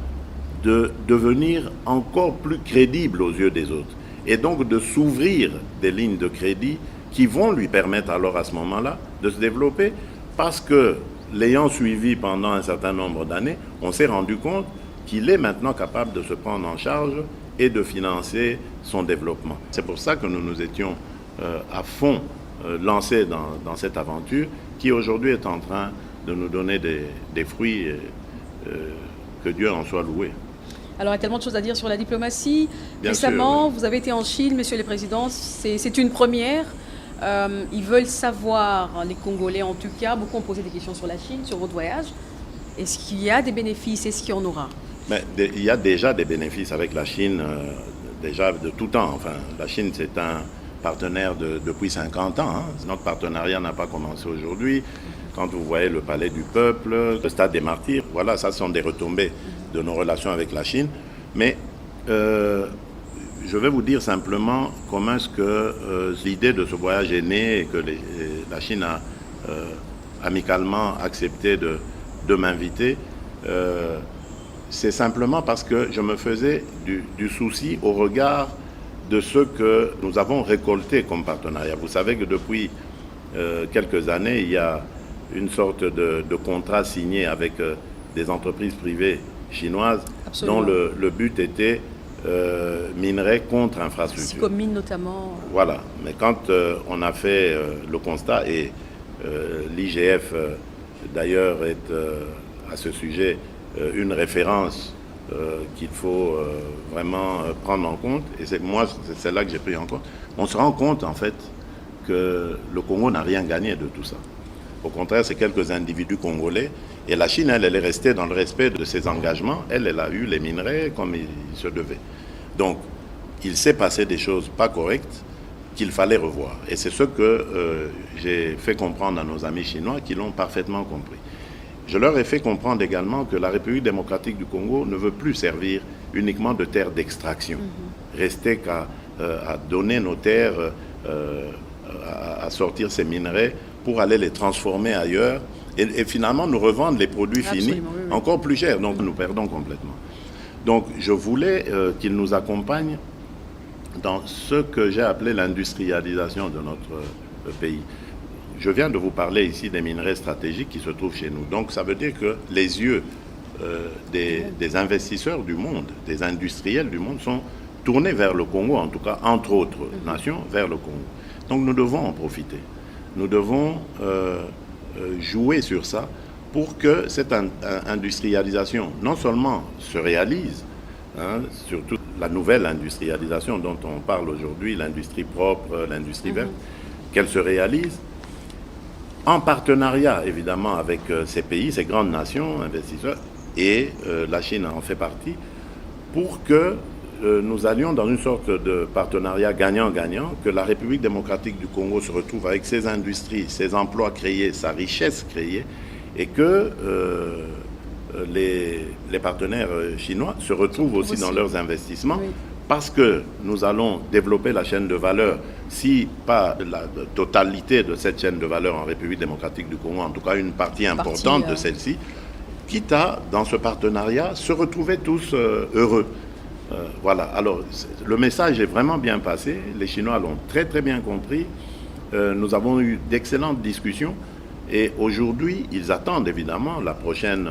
de devenir encore plus crédible aux yeux des autres. Et donc de s'ouvrir des lignes de crédit qui vont lui permettre alors à ce moment-là de se développer, parce que l'ayant suivi pendant un certain nombre d'années, on s'est rendu compte qu'il est maintenant capable de se prendre en charge et de financer son développement. C'est pour ça que nous nous étions à fond lancés dans cette aventure qui aujourd'hui est en train de nous donner des fruits, que Dieu en soit loué. Alors, il y a tellement de choses à dire sur la diplomatie. Récemment, vous avez été en Chine, Monsieur le Président, c'est une première. Ils veulent savoir, les Congolais en tout cas, beaucoup ont posé des questions sur la Chine, sur votre voyage. Est-ce qu'il y a des bénéfices? Est-ce qu'il y en aura? Mais il y a déjà des bénéfices avec la Chine, déjà de tout temps. Enfin, la Chine, c'est un partenaire depuis 50 ans. Hein. Notre partenariat n'a pas commencé aujourd'hui. Quand vous voyez le Palais du Peuple, le Stade des Martyrs, voilà, ça sont des retombées de nos relations avec la Chine. Mais je vais vous dire simplement comment est-ce que l'idée de ce voyage est née et que la Chine a amicalement accepté de m'inviter. C'est simplement parce que je me faisais du souci au regard de ce que nous avons récolté comme partenariat. Vous savez que depuis quelques années, il y a une sorte de contrat signé avec des entreprises privées chinoises. Absolument. Dont le but était minerai contre infrastructure. Sicomine notamment. Voilà, mais quand on a fait le constat, et l'IGF d'ailleurs est à ce sujet une référence qu'il faut vraiment prendre en compte, et c'est celle-là que j'ai pris en compte, on se rend compte en fait que le Congo n'a rien gagné de tout ça. Au contraire, c'est quelques individus congolais. Et la Chine, elle est restée dans le respect de ses engagements. Elle a eu les minerais comme il se devait. Donc, il s'est passé des choses pas correctes qu'il fallait revoir. Et c'est ce que j'ai fait comprendre à nos amis chinois qui l'ont parfaitement compris. Je leur ai fait comprendre également que la République démocratique du Congo ne veut plus servir uniquement de terres d'extraction. Rester qu'à à donner nos terres, à sortir ces minerais pour aller les transformer ailleurs et finalement nous revendre les produits finis encore plus chers. Donc nous perdons complètement. Donc je voulais qu'il nous accompagne dans ce que j'ai appelé l'industrialisation de notre pays. Je viens de vous parler ici des minerais stratégiques qui se trouvent chez nous. Donc ça veut dire que les yeux des investisseurs du monde, des industriels du monde sont tournés vers le Congo, en tout cas entre autres nations, vers le Congo. Donc nous devons en profiter. Nous devons jouer sur ça pour que cette industrialisation non seulement se réalise, surtout la nouvelle industrialisation dont on parle aujourd'hui, l'industrie propre, l'industrie verte, qu'elle se réalise en partenariat évidemment avec ces pays, ces grandes nations, investisseurs, et la Chine en fait partie, pour que nous allions dans une sorte de partenariat gagnant-gagnant, que la République démocratique du Congo se retrouve avec ses industries, ses emplois créés, sa richesse créée, et que les partenaires chinois se retrouvent aussi dans leurs investissements, parce que nous allons développer la chaîne de valeur, si pas la totalité de cette chaîne de valeur en République démocratique du Congo, en tout cas une partie importante de celle-ci, quitte à, dans ce partenariat, se retrouver tous heureux. Voilà, alors le message est vraiment bien passé, les Chinois l'ont très très bien compris, nous avons eu d'excellentes discussions et aujourd'hui ils attendent évidemment la prochaine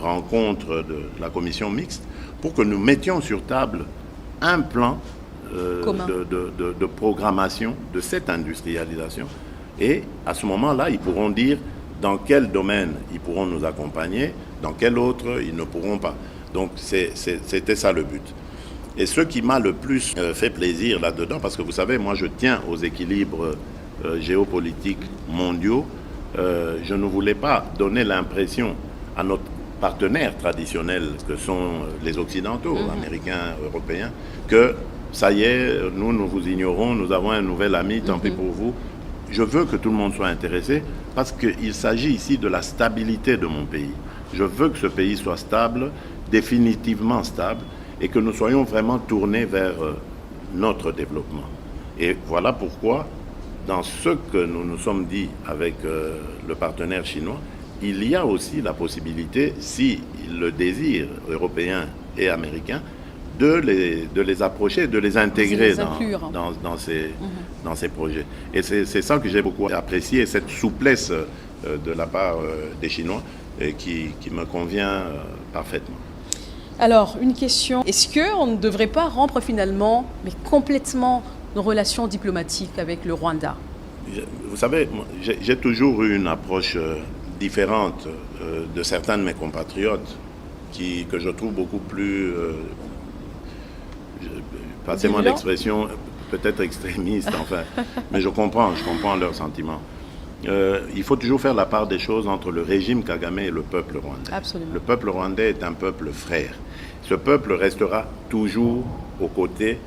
rencontre de la commission mixte pour que nous mettions sur table un plan de programmation de cette industrialisation et à ce moment-là ils pourront dire dans quel domaine ils pourront nous accompagner, dans quel autre ils ne pourront pas. Donc c'était ça le but. Et ce qui m'a le plus fait plaisir là-dedans, parce que vous savez, moi je tiens aux équilibres géopolitiques mondiaux, je ne voulais pas donner l'impression à notre partenaires traditionnels que sont les Occidentaux, Américains, Européens, que ça y est, nous vous ignorons, nous avons un nouvel ami, tant pis pour vous. Je veux que tout le monde soit intéressé parce qu'il s'agit ici de la stabilité de mon pays. Je veux que ce pays soit stable, définitivement stable, et que nous soyons vraiment tournés vers notre développement. Et voilà pourquoi, dans ce que nous nous sommes dit avec le partenaire chinois, il y a aussi la possibilité, s'ils le désirent, européens et américains, de les approcher, de les intégrer dans ces projets. Et c'est ça que j'ai beaucoup apprécié, cette souplesse de la part des Chinois qui me convient parfaitement. Alors, une question. Est-ce qu'on ne devrait pas rompre finalement, mais complètement, nos relations diplomatiques avec le Rwanda? Vous savez, j'ai toujours eu une approche différente de certains de mes compatriotes que je trouve beaucoup plus, passez-moi l'expression, peut-être extrémiste, enfin, mais je comprends leurs sentiments. Il faut toujours faire la part des choses entre le régime Kagame et le peuple rwandais. Absolument. Le peuple rwandais est un peuple frère. Ce peuple restera toujours aux côtés,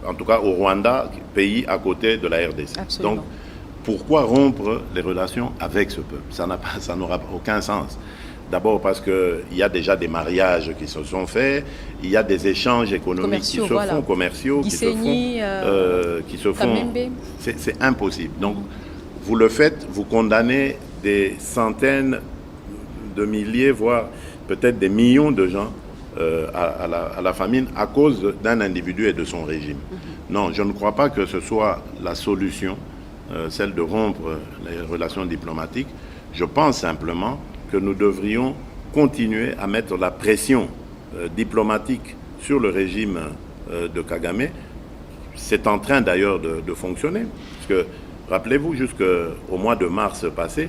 en tout cas au Rwanda, pays à côté de la RDC. Absolument. Donc, pourquoi rompre les relations avec ce peuple? Ça n'aura aucun sens. D'abord parce qu'il y a déjà des mariages qui se sont faits, il y a des échanges économiques qui se font, commerciaux qui se font. C'est impossible. Donc, vous le faites, vous condamnez des centaines de milliers, voire peut-être des millions de gens à la famine à cause d'un individu et de son régime. Non, je ne crois pas que ce soit la solution, celle de rompre les relations diplomatiques. Je pense simplement que nous devrions continuer à mettre la pression diplomatique sur le régime de Kagame. C'est en train d'ailleurs de fonctionner. Parce que, rappelez-vous, jusqu'au mois de mars passé,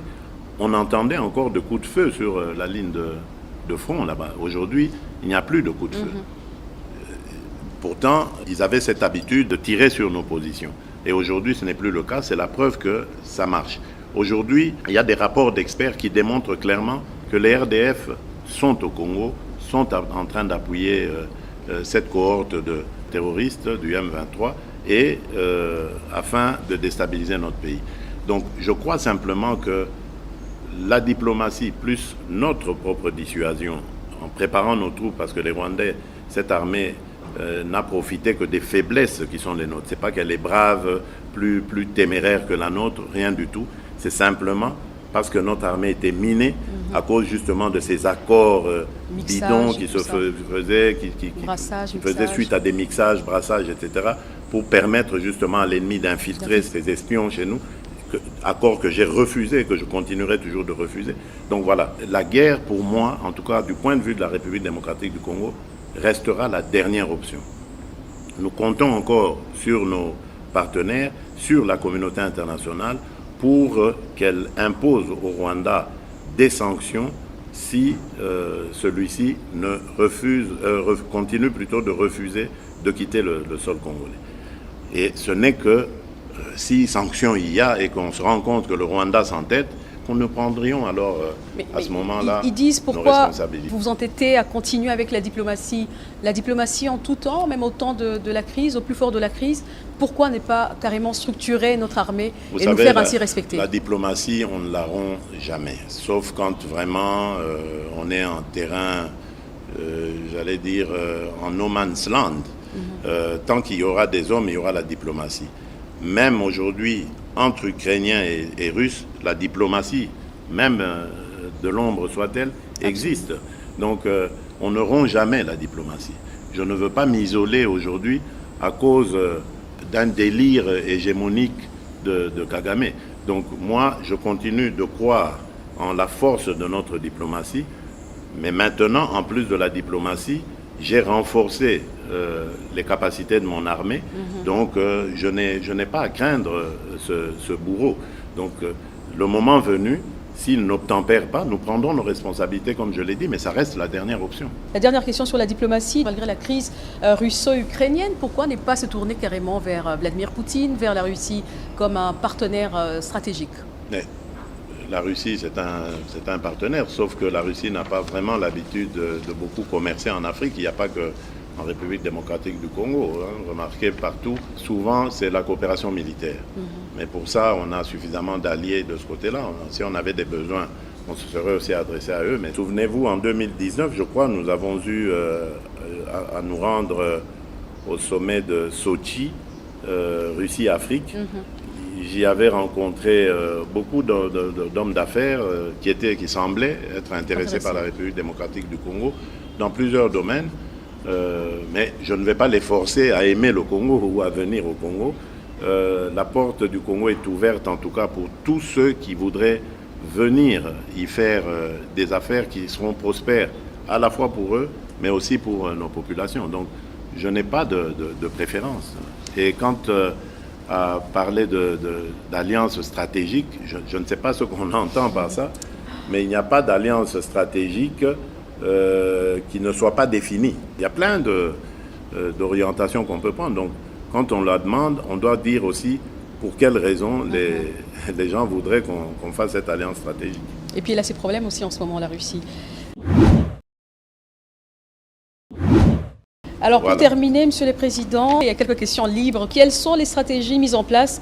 on entendait encore de coups de feu sur la ligne de front là-bas. Aujourd'hui, il n'y a plus de coups de feu. Pourtant, ils avaient cette habitude de tirer sur nos positions. Et aujourd'hui, ce n'est plus le cas. C'est la preuve que ça marche. Aujourd'hui, il y a des rapports d'experts qui démontrent clairement que les RDF sont au Congo, sont en train d'appuyer cette cohorte de terroristes du M23 et afin de déstabiliser notre pays. Donc, je crois simplement que la diplomatie plus notre propre dissuasion en préparant nos troupes, parce que les Rwandais, cette armée n'a profité que des faiblesses qui sont les nôtres. Ce n'est pas qu'elle est brave, plus téméraire que la nôtre, rien du tout. C'est simplement parce que notre armée était minée à cause justement de ces accords bidons qui se faisaient, qui faisaient suite à des mixages, brassages, etc., pour permettre justement à l'ennemi d'infiltrer ses espions chez nous, accord que j'ai refusé et que je continuerai toujours de refuser. Donc voilà, la guerre pour moi, en tout cas du point de vue de la République démocratique du Congo, restera la dernière option. Nous comptons encore sur nos partenaires, sur la communauté internationale, pour qu'elle impose au Rwanda des sanctions si celui-ci ne continue plutôt de refuser de quitter le sol congolais. Et ce n'est que si sanctions il y a et qu'on se rend compte que le Rwanda s'entête, qu'on nous prendrions alors à ce moment-là ils disent nos pourquoi responsabilités. vous vous entêtez à continuer avec la diplomatie en tout temps, même au temps de la crise, au plus fort de la crise. Pourquoi ne pas carrément structurer notre armée et nous faire ainsi respecter? La diplomatie, on ne la rompt jamais, sauf quand vraiment on est en terrain, j'allais dire, en no man's land. Tant qu'il y aura des hommes, il y aura la diplomatie. Même aujourd'hui, entre Ukrainiens et Russes, la diplomatie, même de l'ombre soit-elle, existe. Donc on ne rompt jamais la diplomatie. Je ne veux pas m'isoler aujourd'hui à cause d'un délire hégémonique de Kagame. Donc moi, je continue de croire en la force de notre diplomatie, mais maintenant, en plus de la diplomatie, j'ai renforcé les capacités de mon armée, donc je n'ai pas à craindre ce bourreau. Donc le moment venu, s'il n'obtempère pas, nous prendrons nos responsabilités, comme je l'ai dit, mais ça reste la dernière option. La dernière question sur la diplomatie, malgré la crise russo-ukrainienne, pourquoi ne pas se tourner carrément vers Vladimir Poutine, vers la Russie, comme un partenaire stratégique? Mais la Russie, c'est un partenaire, sauf que la Russie n'a pas vraiment l'habitude de beaucoup commercer en Afrique. Il n'y a pas que en République démocratique du Congo. Remarquez partout, souvent c'est la coopération militaire. Mais pour ça, on a suffisamment d'alliés de ce côté-là. Si on avait des besoins, on se serait aussi adressé à eux. Mais souvenez-vous, en 2019, je crois, nous avons eu à nous rendre au sommet de Sochi, Russie-Afrique. J'y avais rencontré beaucoup d'hommes d'affaires qui semblaient être intéressés par la République démocratique du Congo dans plusieurs domaines. Mais je ne vais pas les forcer à aimer le Congo ou à venir au Congo. La porte du Congo est ouverte en tout cas pour tous ceux qui voudraient venir y faire des affaires qui seront prospères à la fois pour eux, mais aussi pour nos populations. Donc je n'ai pas de préférence. Et quand à parler d'alliance stratégique, je ne sais pas ce qu'on entend par ça, mais il n'y a pas d'alliance stratégique qui ne soit pas définie. Il y a plein d'orientations qu'on peut prendre. Donc, quand on la demande, on doit dire aussi pour quelles raisons les gens voudraient qu'on fasse cette alliance stratégique. Et puis, elle a ses problèmes aussi en ce moment, la Russie. Alors, pour terminer, Monsieur le Président, il y a quelques questions libres. Quelles sont les stratégies mises en place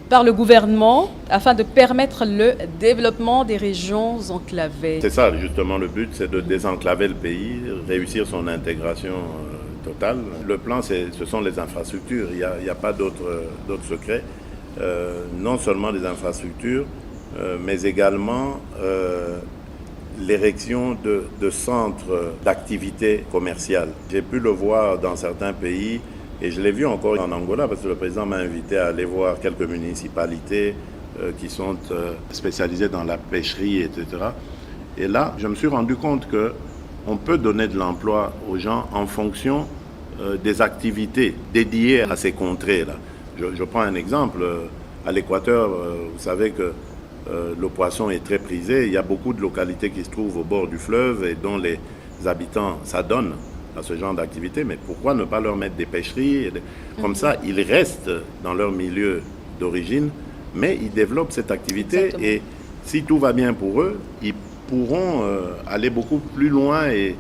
par le gouvernement afin de permettre le développement des régions enclavées? C'est ça, justement, le but, c'est de désenclaver le pays, réussir son intégration totale. Le plan, ce sont les infrastructures. Il n'y a pas d'autres secrets. Non seulement les infrastructures, mais également l'érection de centres d'activité commerciale. J'ai pu le voir dans certains pays. Et je l'ai vu encore en Angola parce que le président m'a invité à aller voir quelques municipalités qui sont spécialisées dans la pêcherie, etc. Et là, je me suis rendu compte qu'on peut donner de l'emploi aux gens en fonction des activités dédiées à ces contrées-là. Je prends un exemple. À l'Équateur, vous savez que le poisson est très prisé. Il y a beaucoup de localités qui se trouvent au bord du fleuve et dont les habitants s'adonnent à ce genre d'activité, mais pourquoi ne pas leur mettre des pêcheries? Comme ça, ils restent dans leur milieu d'origine, mais ils développent cette activité. Exactement. Et si tout va bien pour eux, ils pourront aller beaucoup plus loin et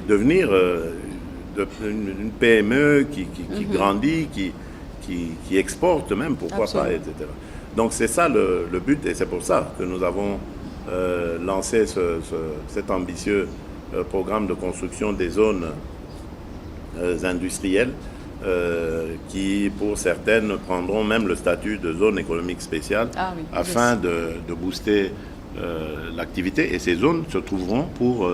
devenir une PME qui grandit, qui exporte même, pourquoi pas, etc. Donc c'est ça le but, et c'est pour ça que nous avons lancé cet ambitieux programme de construction des zones industrielles qui, pour certaines, prendront même le statut de zone économique spéciale afin de booster l'activité. Et ces zones se trouveront, pour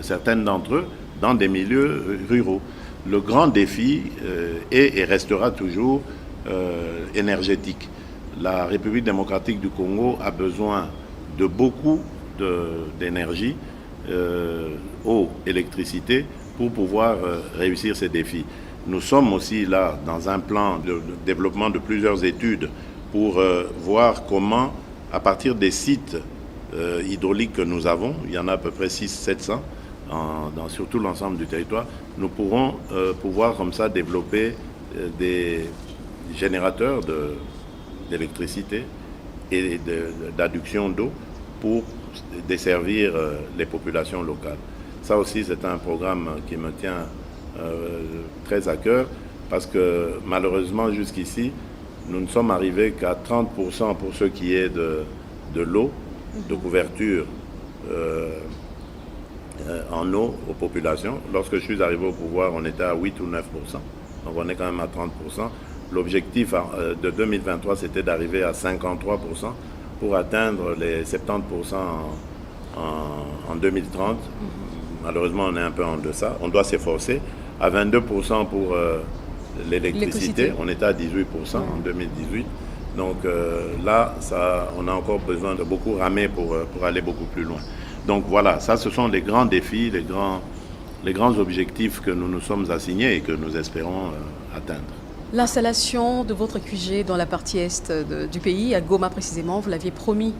certaines d'entre eux, dans des milieux ruraux. Le grand défi est et restera toujours énergétique. La République démocratique du Congo a besoin de beaucoup d'énergie, eau, électricité, pour pouvoir réussir ces défis. Nous sommes aussi là dans un plan de développement de plusieurs études pour voir comment, à partir des sites hydrauliques que nous avons, il y en a à peu près 600-700 sur tout l'ensemble du territoire, nous pourrons pouvoir comme ça développer des générateurs d'électricité et d'adduction d'eau pour desservir les populations locales. Ça aussi, c'est un programme qui me tient très à cœur parce que malheureusement, jusqu'ici, nous ne sommes arrivés qu'à 30% pour ce qui est de l'eau, de couverture en eau aux populations. Lorsque je suis arrivé au pouvoir, on était à 8 ou 9%. Donc on est quand même à 30%. L'objectif de 2023, c'était d'arriver à 53% pour atteindre les 70% en 2030. Malheureusement, on est un peu en deçà. On doit s'efforcer. À 22% pour l'électricité. On était à 18% en 2018. Donc là, on a encore besoin de beaucoup ramer pour aller beaucoup plus loin. Donc voilà, ça, ce sont les grands défis, les grands objectifs que nous nous sommes assignés et que nous espérons atteindre. L'installation de votre QG dans la partie est du pays, à Goma précisément, vous l'aviez promis.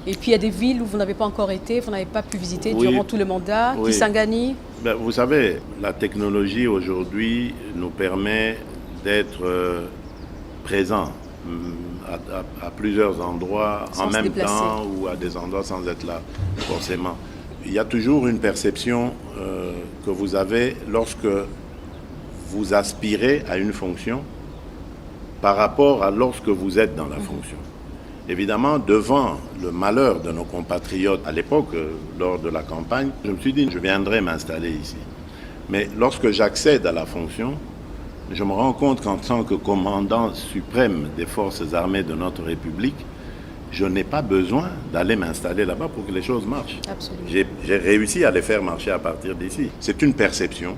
Et puis il y a des villes où vous n'avez pas encore été, vous n'avez pas pu visiter durant tout le mandat, Kisangani. Vous savez, la technologie aujourd'hui nous permet d'être présents à plusieurs endroits en même temps ou à des endroits sans être là forcément. Il y a toujours une perception que vous avez lorsque vous aspirez à une fonction par rapport à lorsque vous êtes dans la fonction. Évidemment, devant le malheur de nos compatriotes à l'époque, lors de la campagne, je me suis dit, je viendrai m'installer ici. Mais lorsque j'accède à la fonction, je me rends compte qu'en tant que commandant suprême des forces armées de notre République, je n'ai pas besoin d'aller m'installer là-bas pour que les choses marchent. J'ai réussi à les faire marcher à partir d'ici. C'est une perception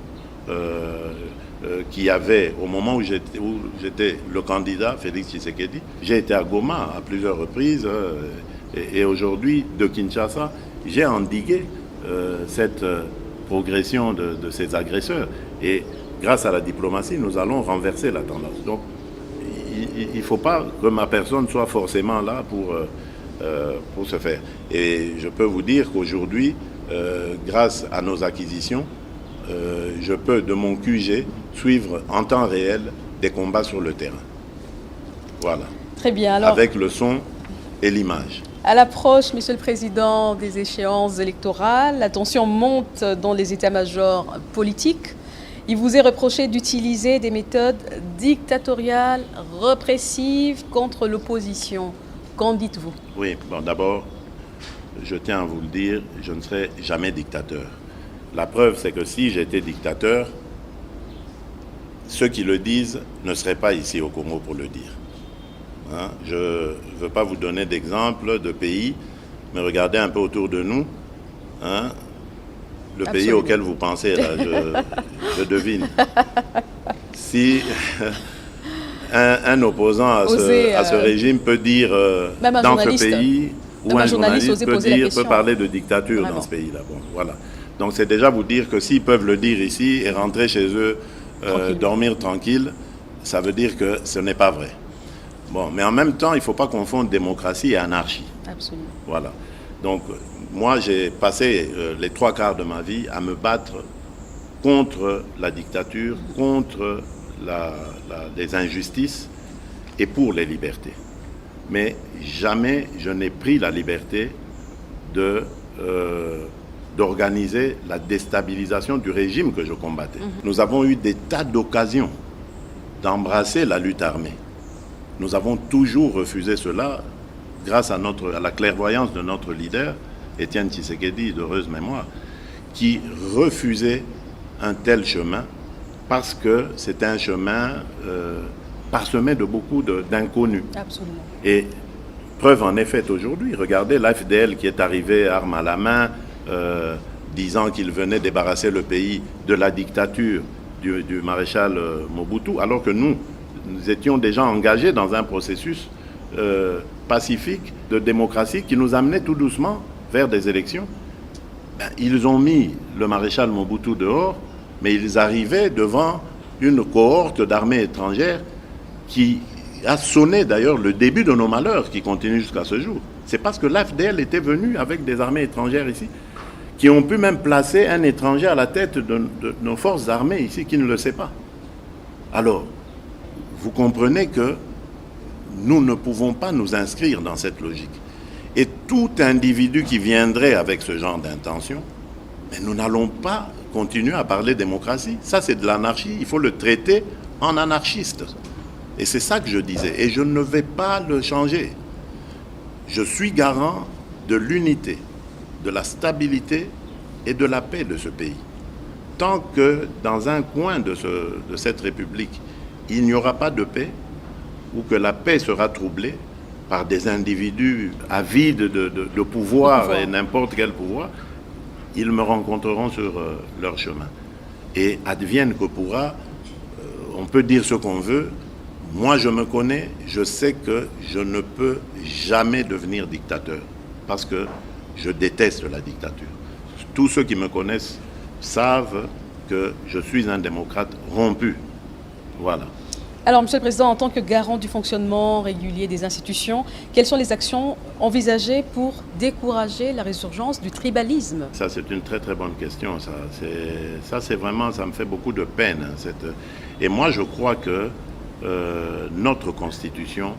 qu'il y avait au moment où j'étais le candidat, Félix Tshisekedi. J'ai été à Goma à plusieurs reprises et aujourd'hui, de Kinshasa, j'ai endigué cette progression de ces agresseurs. Et grâce à la diplomatie, nous allons renverser la tendance. Donc, il ne faut pas que ma personne soit forcément là pour se faire. Et je peux vous dire qu'aujourd'hui, grâce à nos acquisitions, je peux, de mon QG, suivre en temps réel des combats sur le terrain. Voilà. Très bien. Alors, avec le son et l'image. À l'approche, Monsieur le Président, des échéances électorales, la tension monte dans les états-majors politiques. Il vous est reproché d'utiliser des méthodes dictatoriales, répressives contre l'opposition. Qu'en dites-vous? Oui, bon, d'abord, je tiens à vous le dire, je ne serai jamais dictateur. La preuve, c'est que si j'étais dictateur, ceux qui le disent ne seraient pas ici au Congo pour le dire. Hein? Je ne veux pas vous donner d'exemple de pays, mais regardez un peu autour de nous. Hein? Le pays auquel vous pensez, là, je devine. Si un opposant à ce régime peut dire dans ce pays, ou un journaliste peut parler de dictature dans ce pays-là. Bon, voilà. Donc c'est déjà vous dire que s'ils peuvent le dire ici et rentrer chez eux, dormir tranquille, ça veut dire que ce n'est pas vrai. Bon, mais en même temps, il ne faut pas confondre démocratie et anarchie. Absolument. Voilà. Donc, moi, j'ai passé les 3/4 de ma vie à me battre contre la dictature, contre les injustices et pour les libertés. Mais jamais je n'ai pris la liberté d'organiser la déstabilisation du régime que je combattais. Nous avons eu des tas d'occasions d'embrasser la lutte armée. Nous avons toujours refusé cela grâce à la clairvoyance de notre leader, Étienne Tshisekedi, d'heureuse mémoire, qui refusait un tel chemin parce que c'est un chemin parsemé de beaucoup d'inconnus. Absolument. Et preuve en est faite aujourd'hui. Regardez l'AFDL qui est arrivé arme à la main, disant qu'il venait débarrasser le pays de la dictature du maréchal Mobutu, alors que nous étions déjà engagés dans un processus pacifique de démocratie qui nous amenait tout doucement vers des élections. Ils ont mis le maréchal Mobutu dehors, mais ils arrivaient devant une cohorte d'armées étrangères qui a sonné d'ailleurs le début de nos malheurs qui continuent jusqu'à ce jour. C'est parce que l'AFDL était venu avec des armées étrangères ici, qui ont pu même placer un étranger à la tête de nos forces armées ici qui ne le sait pas. Alors, vous comprenez que nous ne pouvons pas nous inscrire dans cette logique. Et tout individu qui viendrait avec ce genre d'intention, mais nous n'allons pas continuer à parler démocratie. Ça, c'est de l'anarchie. Il faut le traiter en anarchiste. Et c'est ça que je disais. Et je ne vais pas le changer. Je suis garant de l'unité, de la stabilité et de la paix de ce pays. Tant que dans un coin de cette République, il n'y aura pas de paix, ou que la paix sera troublée par des individus avides de pouvoir et n'importe quel pouvoir, ils me rencontreront sur leur chemin. Et advienne que pourra, on peut dire ce qu'on veut, moi je me connais, je sais que je ne peux jamais devenir dictateur, parce que je déteste la dictature. Tous ceux qui me connaissent savent que je suis un démocrate rompu. Voilà. Alors, Monsieur le Président, en tant que garant du fonctionnement régulier des institutions, quelles sont les actions envisagées pour décourager la résurgence du tribalisme? Ça, c'est une très très bonne question. Ça, c'est vraiment, ça me fait beaucoup de peine. Et moi, je crois que notre Constitution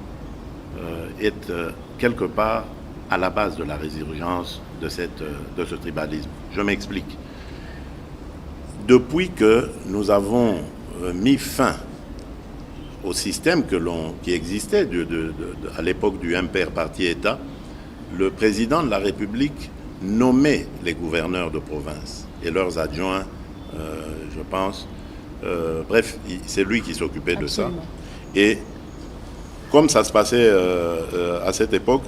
est quelque part à la base de la résurgence de ce tribalisme. Je m'explique. Depuis que nous avons mis fin au système qui existait à l'époque du impair parti-État, le président de la République nommait les gouverneurs de province et leurs adjoints, je pense. Bref, c'est lui qui s'occupait de ça. Et comme ça se passait à cette époque,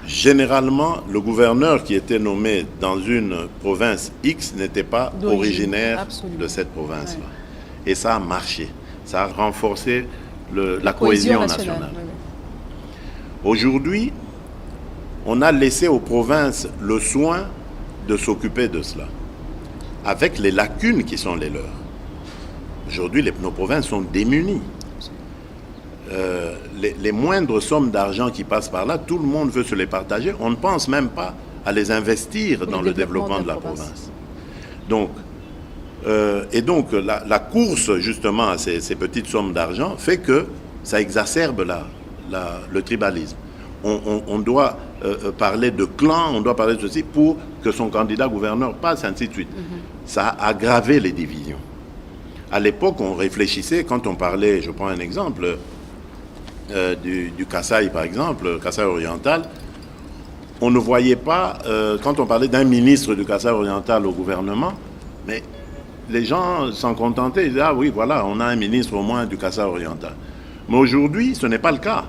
généralement, le gouverneur qui était nommé dans une province X n'était pas originaire de cette province-là. Ouais. Et ça a marché. Ça a renforcé la cohésion nationale. Oui. Aujourd'hui, on a laissé aux provinces le soin de s'occuper de cela, avec les lacunes qui sont les leurs. Aujourd'hui, nos provinces sont démunies. Les moindres sommes d'argent qui passent par là, tout le monde veut se les partager. On ne pense même pas à les investir dans le développement de la province. Donc, la course justement à ces petites sommes d'argent fait que ça exacerbe le tribalisme. On doit parler de clan, on doit parler de ceci pour que son candidat gouverneur passe, ainsi de suite. Ça a aggravé les divisions. À l'époque, on réfléchissait, quand on parlait, je prends un exemple, du Kasaï par exemple, Kasaï oriental, on ne voyait pas, quand on parlait d'un ministre du Kasaï oriental au gouvernement, mais les gens s'en contentaient, ils disaient, ah oui, voilà, on a un ministre au moins du Kasaï oriental. Mais aujourd'hui, ce n'est pas le cas.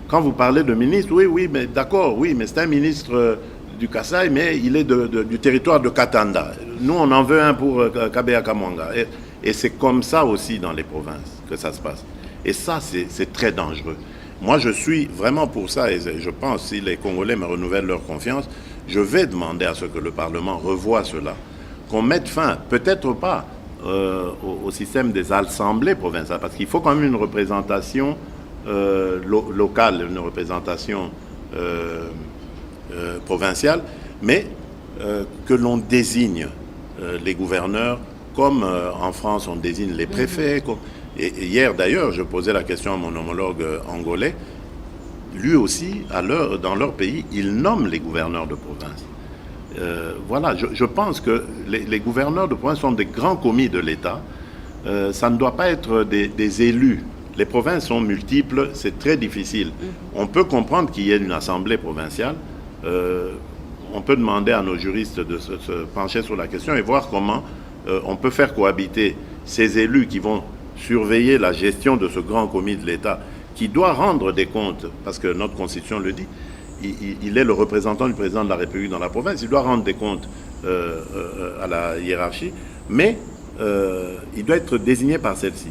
Quand vous parlez de ministre, oui, mais d'accord, oui, mais c'est un ministre du Kasaï, mais il est du territoire de Katanda. Nous, on en veut un pour Kabea-Kamwanga. Et c'est comme ça aussi dans les provinces que ça se passe. Et ça, c'est très dangereux. Moi, je suis vraiment pour ça, et je pense, si les Congolais me renouvellent leur confiance, je vais demander à ce que le Parlement revoie cela. Qu'on mette fin, peut-être pas au système des assemblées provinciales, parce qu'il faut quand même une représentation locale, une représentation provinciale, mais que l'on désigne les gouverneurs, comme en France on désigne les préfets. Et hier d'ailleurs, je posais la question à mon homologue angolais, lui aussi, dans leur pays, ils nomment les gouverneurs de province. Voilà, je pense que les gouverneurs de province sont des grands commis de l'État. Ça ne doit pas être des élus. Les provinces sont multiples, c'est très difficile. On peut comprendre qu'il y ait une assemblée provinciale. on peut demander à nos juristes de se pencher sur la question et voir comment on peut faire cohabiter ces élus qui vont surveiller la gestion de ce grand commis de l'État, qui doit rendre des comptes, parce que notre Constitution le dit, il est le représentant du président de la République dans la province, il doit rendre des comptes à la hiérarchie, mais il doit être désigné par celle-ci.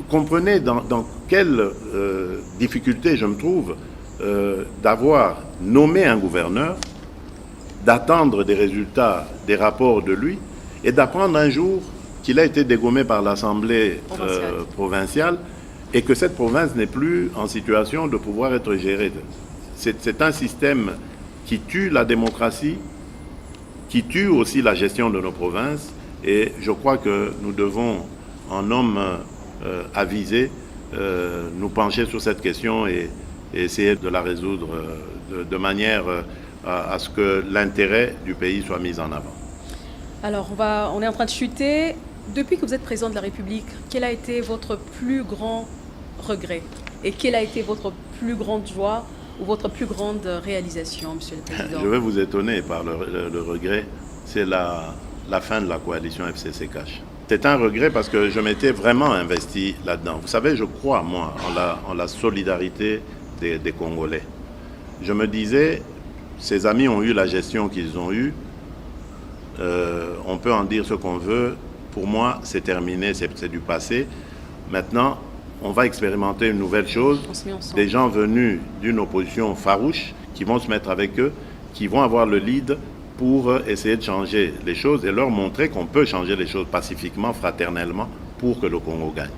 Comprenez dans quelle difficulté je me trouve d'avoir nommé un gouverneur, d'attendre des résultats, des rapports de lui, et d'apprendre un jour qu'il a été dégommé par l'Assemblée provinciale et que cette province n'est plus en situation de pouvoir être gérée. C'est un système qui tue la démocratie, qui tue aussi la gestion de nos provinces, et je crois que nous devons, en hommes avisés, nous pencher sur cette question et essayer de la résoudre de manière à ce que l'intérêt du pays soit mis en avant. Alors, on est en train de chuter. Depuis que vous êtes président de la République, quel a été votre plus grand regret? Et quelle a été votre plus grande joie ou votre plus grande réalisation, Monsieur le Président? Je vais vous étonner par le regret. C'est la fin de la coalition FCC Cash. C'est un regret parce que je m'étais vraiment investi là-dedans. Vous savez, je crois, moi, en la solidarité des Congolais. Je me disais, ces amis ont eu la gestion qu'ils ont eue. On peut en dire ce qu'on veut. Pour moi, c'est terminé, c'est du passé. Maintenant, on va expérimenter une nouvelle chose. Des gens venus d'une opposition farouche qui vont se mettre avec eux, qui vont avoir le lead pour essayer de changer les choses et leur montrer qu'on peut changer les choses pacifiquement, fraternellement, pour que le Congo gagne.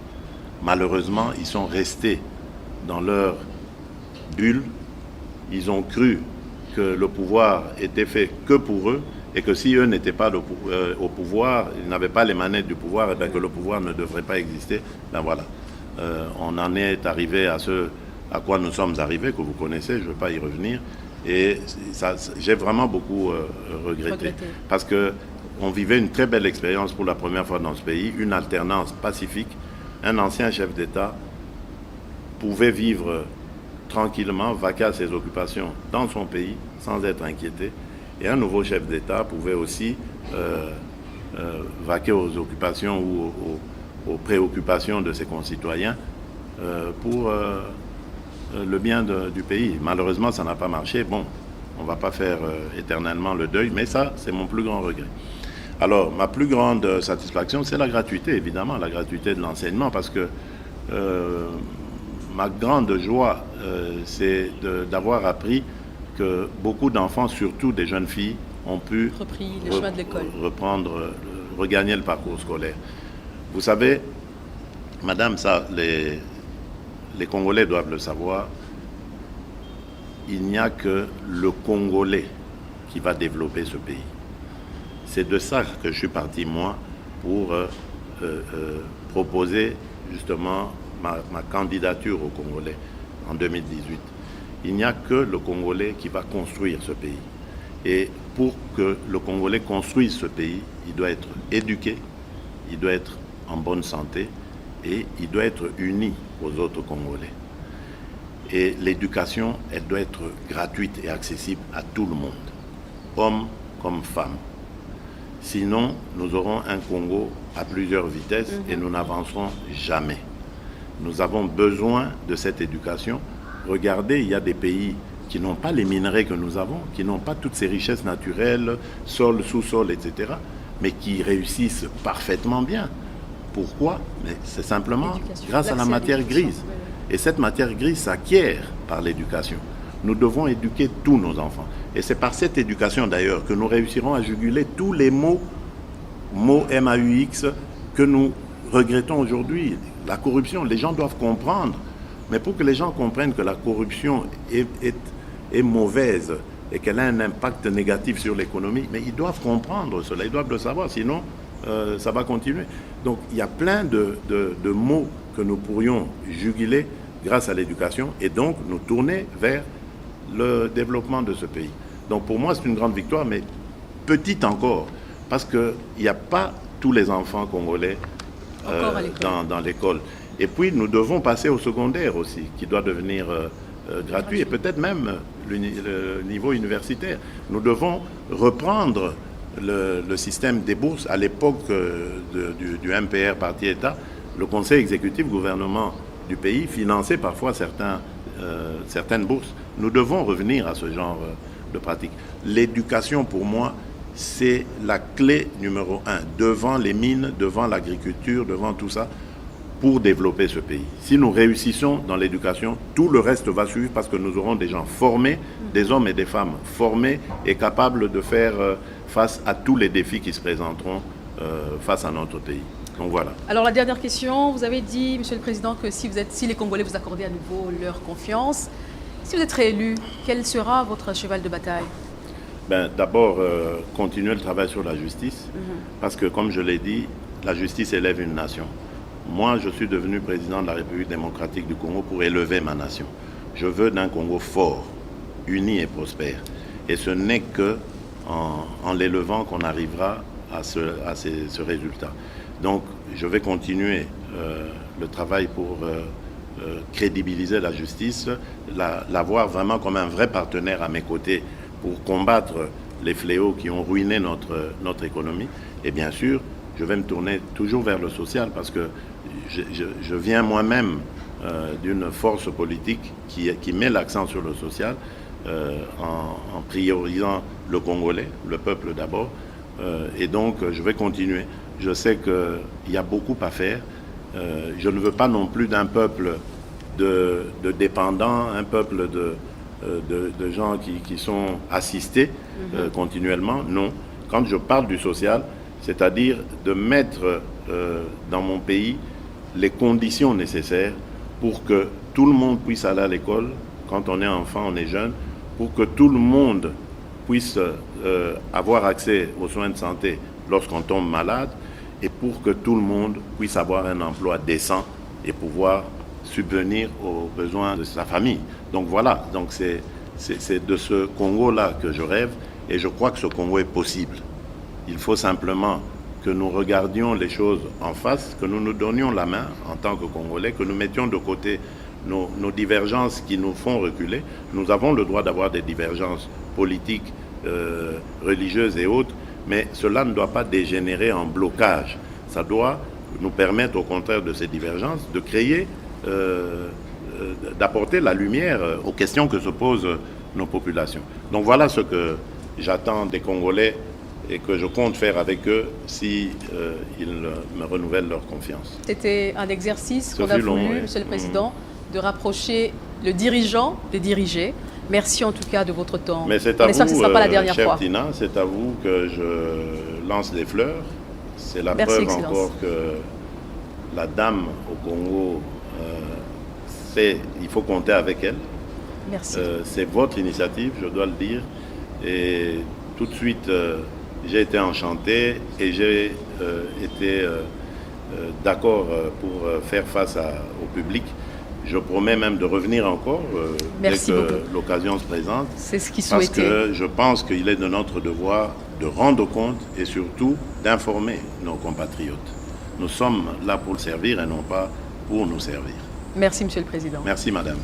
Malheureusement, ils sont restés dans leur bulle. Ils ont cru que le pouvoir était fait que pour eux et que si eux n'étaient pas au pouvoir, ils n'avaient pas les manettes du pouvoir, et bien que le pouvoir ne devrait pas exister. Ben voilà. On en est arrivé à ce à quoi nous sommes arrivés, que vous connaissez, je ne veux pas y revenir. Et j'ai vraiment beaucoup regretté. Parce qu'on vivait une très belle expérience pour la première fois dans ce pays, une alternance pacifique. Un ancien chef d'État pouvait vivre tranquillement, vaquer à ses occupations dans son pays sans être inquiété. Et un nouveau chef d'État pouvait aussi vaquer aux occupations ou aux préoccupations de ses concitoyens pour le bien du pays. Malheureusement, ça n'a pas marché. Bon, on ne va pas faire éternellement le deuil, mais ça, c'est mon plus grand regret. Alors, ma plus grande satisfaction, c'est la gratuité, évidemment, la gratuité de l'enseignement, parce que ma grande joie, c'est d'avoir appris que beaucoup d'enfants, surtout des jeunes filles, ont pu regagner le parcours scolaire. Vous savez, madame, ça, les Congolais doivent le savoir, il n'y a que le Congolais qui va développer ce pays. C'est de ça que je suis parti, moi, pour proposer justement ma candidature au Congolais en 2018. Il n'y a que le Congolais qui va construire ce pays. Et pour que le Congolais construise ce pays, il doit être éduqué, il doit être en bonne santé et il doit être uni aux autres Congolais. Et l'éducation, elle doit être gratuite et accessible à tout le monde, hommes comme femmes. Sinon, nous aurons un Congo à plusieurs vitesses et nous n'avancerons jamais. Nous avons besoin de cette éducation. Regardez, il y a des pays qui n'ont pas les minerais que nous avons, qui n'ont pas toutes ces richesses naturelles, sol, sous-sol, etc., mais qui réussissent parfaitement bien. Pourquoi? Mais c'est simplement grâce à la matière grise. Et cette matière grise s'acquiert par l'éducation. Nous devons éduquer tous nos enfants. Et c'est par cette éducation d'ailleurs que nous réussirons à juguler tous les mots MAUX, que nous regrettons aujourd'hui. La corruption, les gens doivent comprendre. Mais pour que les gens comprennent que la corruption est mauvaise et qu'elle a un impact négatif sur l'économie, mais ils doivent comprendre cela, ils doivent le savoir, sinon ça va continuer. Donc il y a plein de mots que nous pourrions juguler grâce à l'éducation et donc nous tourner vers le développement de ce pays. Donc pour moi c'est une grande victoire, mais petite encore, parce qu'il n'y a pas tous les enfants congolais dans l'école. Et puis nous devons passer au secondaire aussi, qui doit devenir gratuit et peut-être même le niveau universitaire. Nous devons reprendre le système des bourses. À l'époque du MPR, Parti État, le Conseil exécutif gouvernement du pays finançait parfois certaines bourses. Nous devons revenir à ce genre de pratique. L'éducation, pour moi, c'est la clé numéro 1, devant les mines, devant l'agriculture, devant tout ça, pour développer ce pays. Si nous réussissons dans l'éducation, tout le reste va suivre parce que nous aurons des gens formés, des hommes et des femmes formés et capables de faire face à tous les défis qui se présenteront face à notre pays. Donc voilà. Alors la dernière question, vous avez dit, Monsieur le Président, que si les Congolais vous accordaient à nouveau leur confiance, si vous êtes réélu, quel sera votre cheval de bataille? D'abord, continuer le travail sur la justice, parce que comme je l'ai dit, la justice élève une nation. Moi, je suis devenu président de la République démocratique du Congo pour élever ma nation. Je veux d'un Congo fort, uni et prospère. Et ce n'est qu'en l'élevant qu'on arrivera à ce résultat. Donc, je vais continuer le travail pour crédibiliser la justice, la voir vraiment comme un vrai partenaire à mes côtés pour combattre les fléaux qui ont ruiné notre économie. Et bien sûr, je vais me tourner toujours vers le social parce que je viens moi-même d'une force politique qui met l'accent sur le social en priorisant le Congolais, le peuple d'abord. Et donc, je vais continuer. Je sais qu'il y a beaucoup à faire. Je ne veux pas non plus d'un peuple de dépendants, un peuple de gens qui sont assistés continuellement. Non. Quand je parle du social, c'est-à-dire de mettre dans mon pays les conditions nécessaires pour que tout le monde puisse aller à l'école, quand on est enfant, on est jeune, pour que tout le monde puisse avoir accès aux soins de santé lorsqu'on tombe malade, et pour que tout le monde puisse avoir un emploi décent et pouvoir subvenir aux besoins de sa famille. Donc voilà, donc c'est de ce Congo-là que je rêve, et je crois que ce Congo est possible. Il faut simplement que nous regardions les choses en face, que nous nous donnions la main en tant que Congolais, que nous mettions de côté nos divergences qui nous font reculer. Nous avons le droit d'avoir des divergences politiques, religieuses et autres, mais cela ne doit pas dégénérer en blocage. Ça doit nous permettre, au contraire de ces divergences, de créer, d'apporter la lumière aux questions que se posent nos populations. Donc voilà ce que j'attends des Congolais et que je compte faire avec eux si ils me renouvellent leur confiance. C'était un exercice qu'on a voulu, Monsieur le Président, de rapprocher le dirigeant des dirigés. Merci en tout cas de votre temps. Mais c'est à vous, que ce ne sera pas la dernière chère fois. Tina, c'est à vous que je lance les fleurs. C'est la Merci, preuve Excellence. encore que la dame au Congo, il faut compter avec elle. Merci. C'est votre initiative, je dois le dire. Et tout de suite, j'ai été enchanté et j'ai été d'accord pour faire face au public. Je promets même de revenir encore dès que l'occasion se présente. C'est ce qui Parce souhaitait. que je pense qu'il est de notre devoir de rendre compte et surtout d'informer nos compatriotes. Nous sommes là pour le servir et non pas pour nous servir. Merci, Monsieur le Président. Merci, Madame.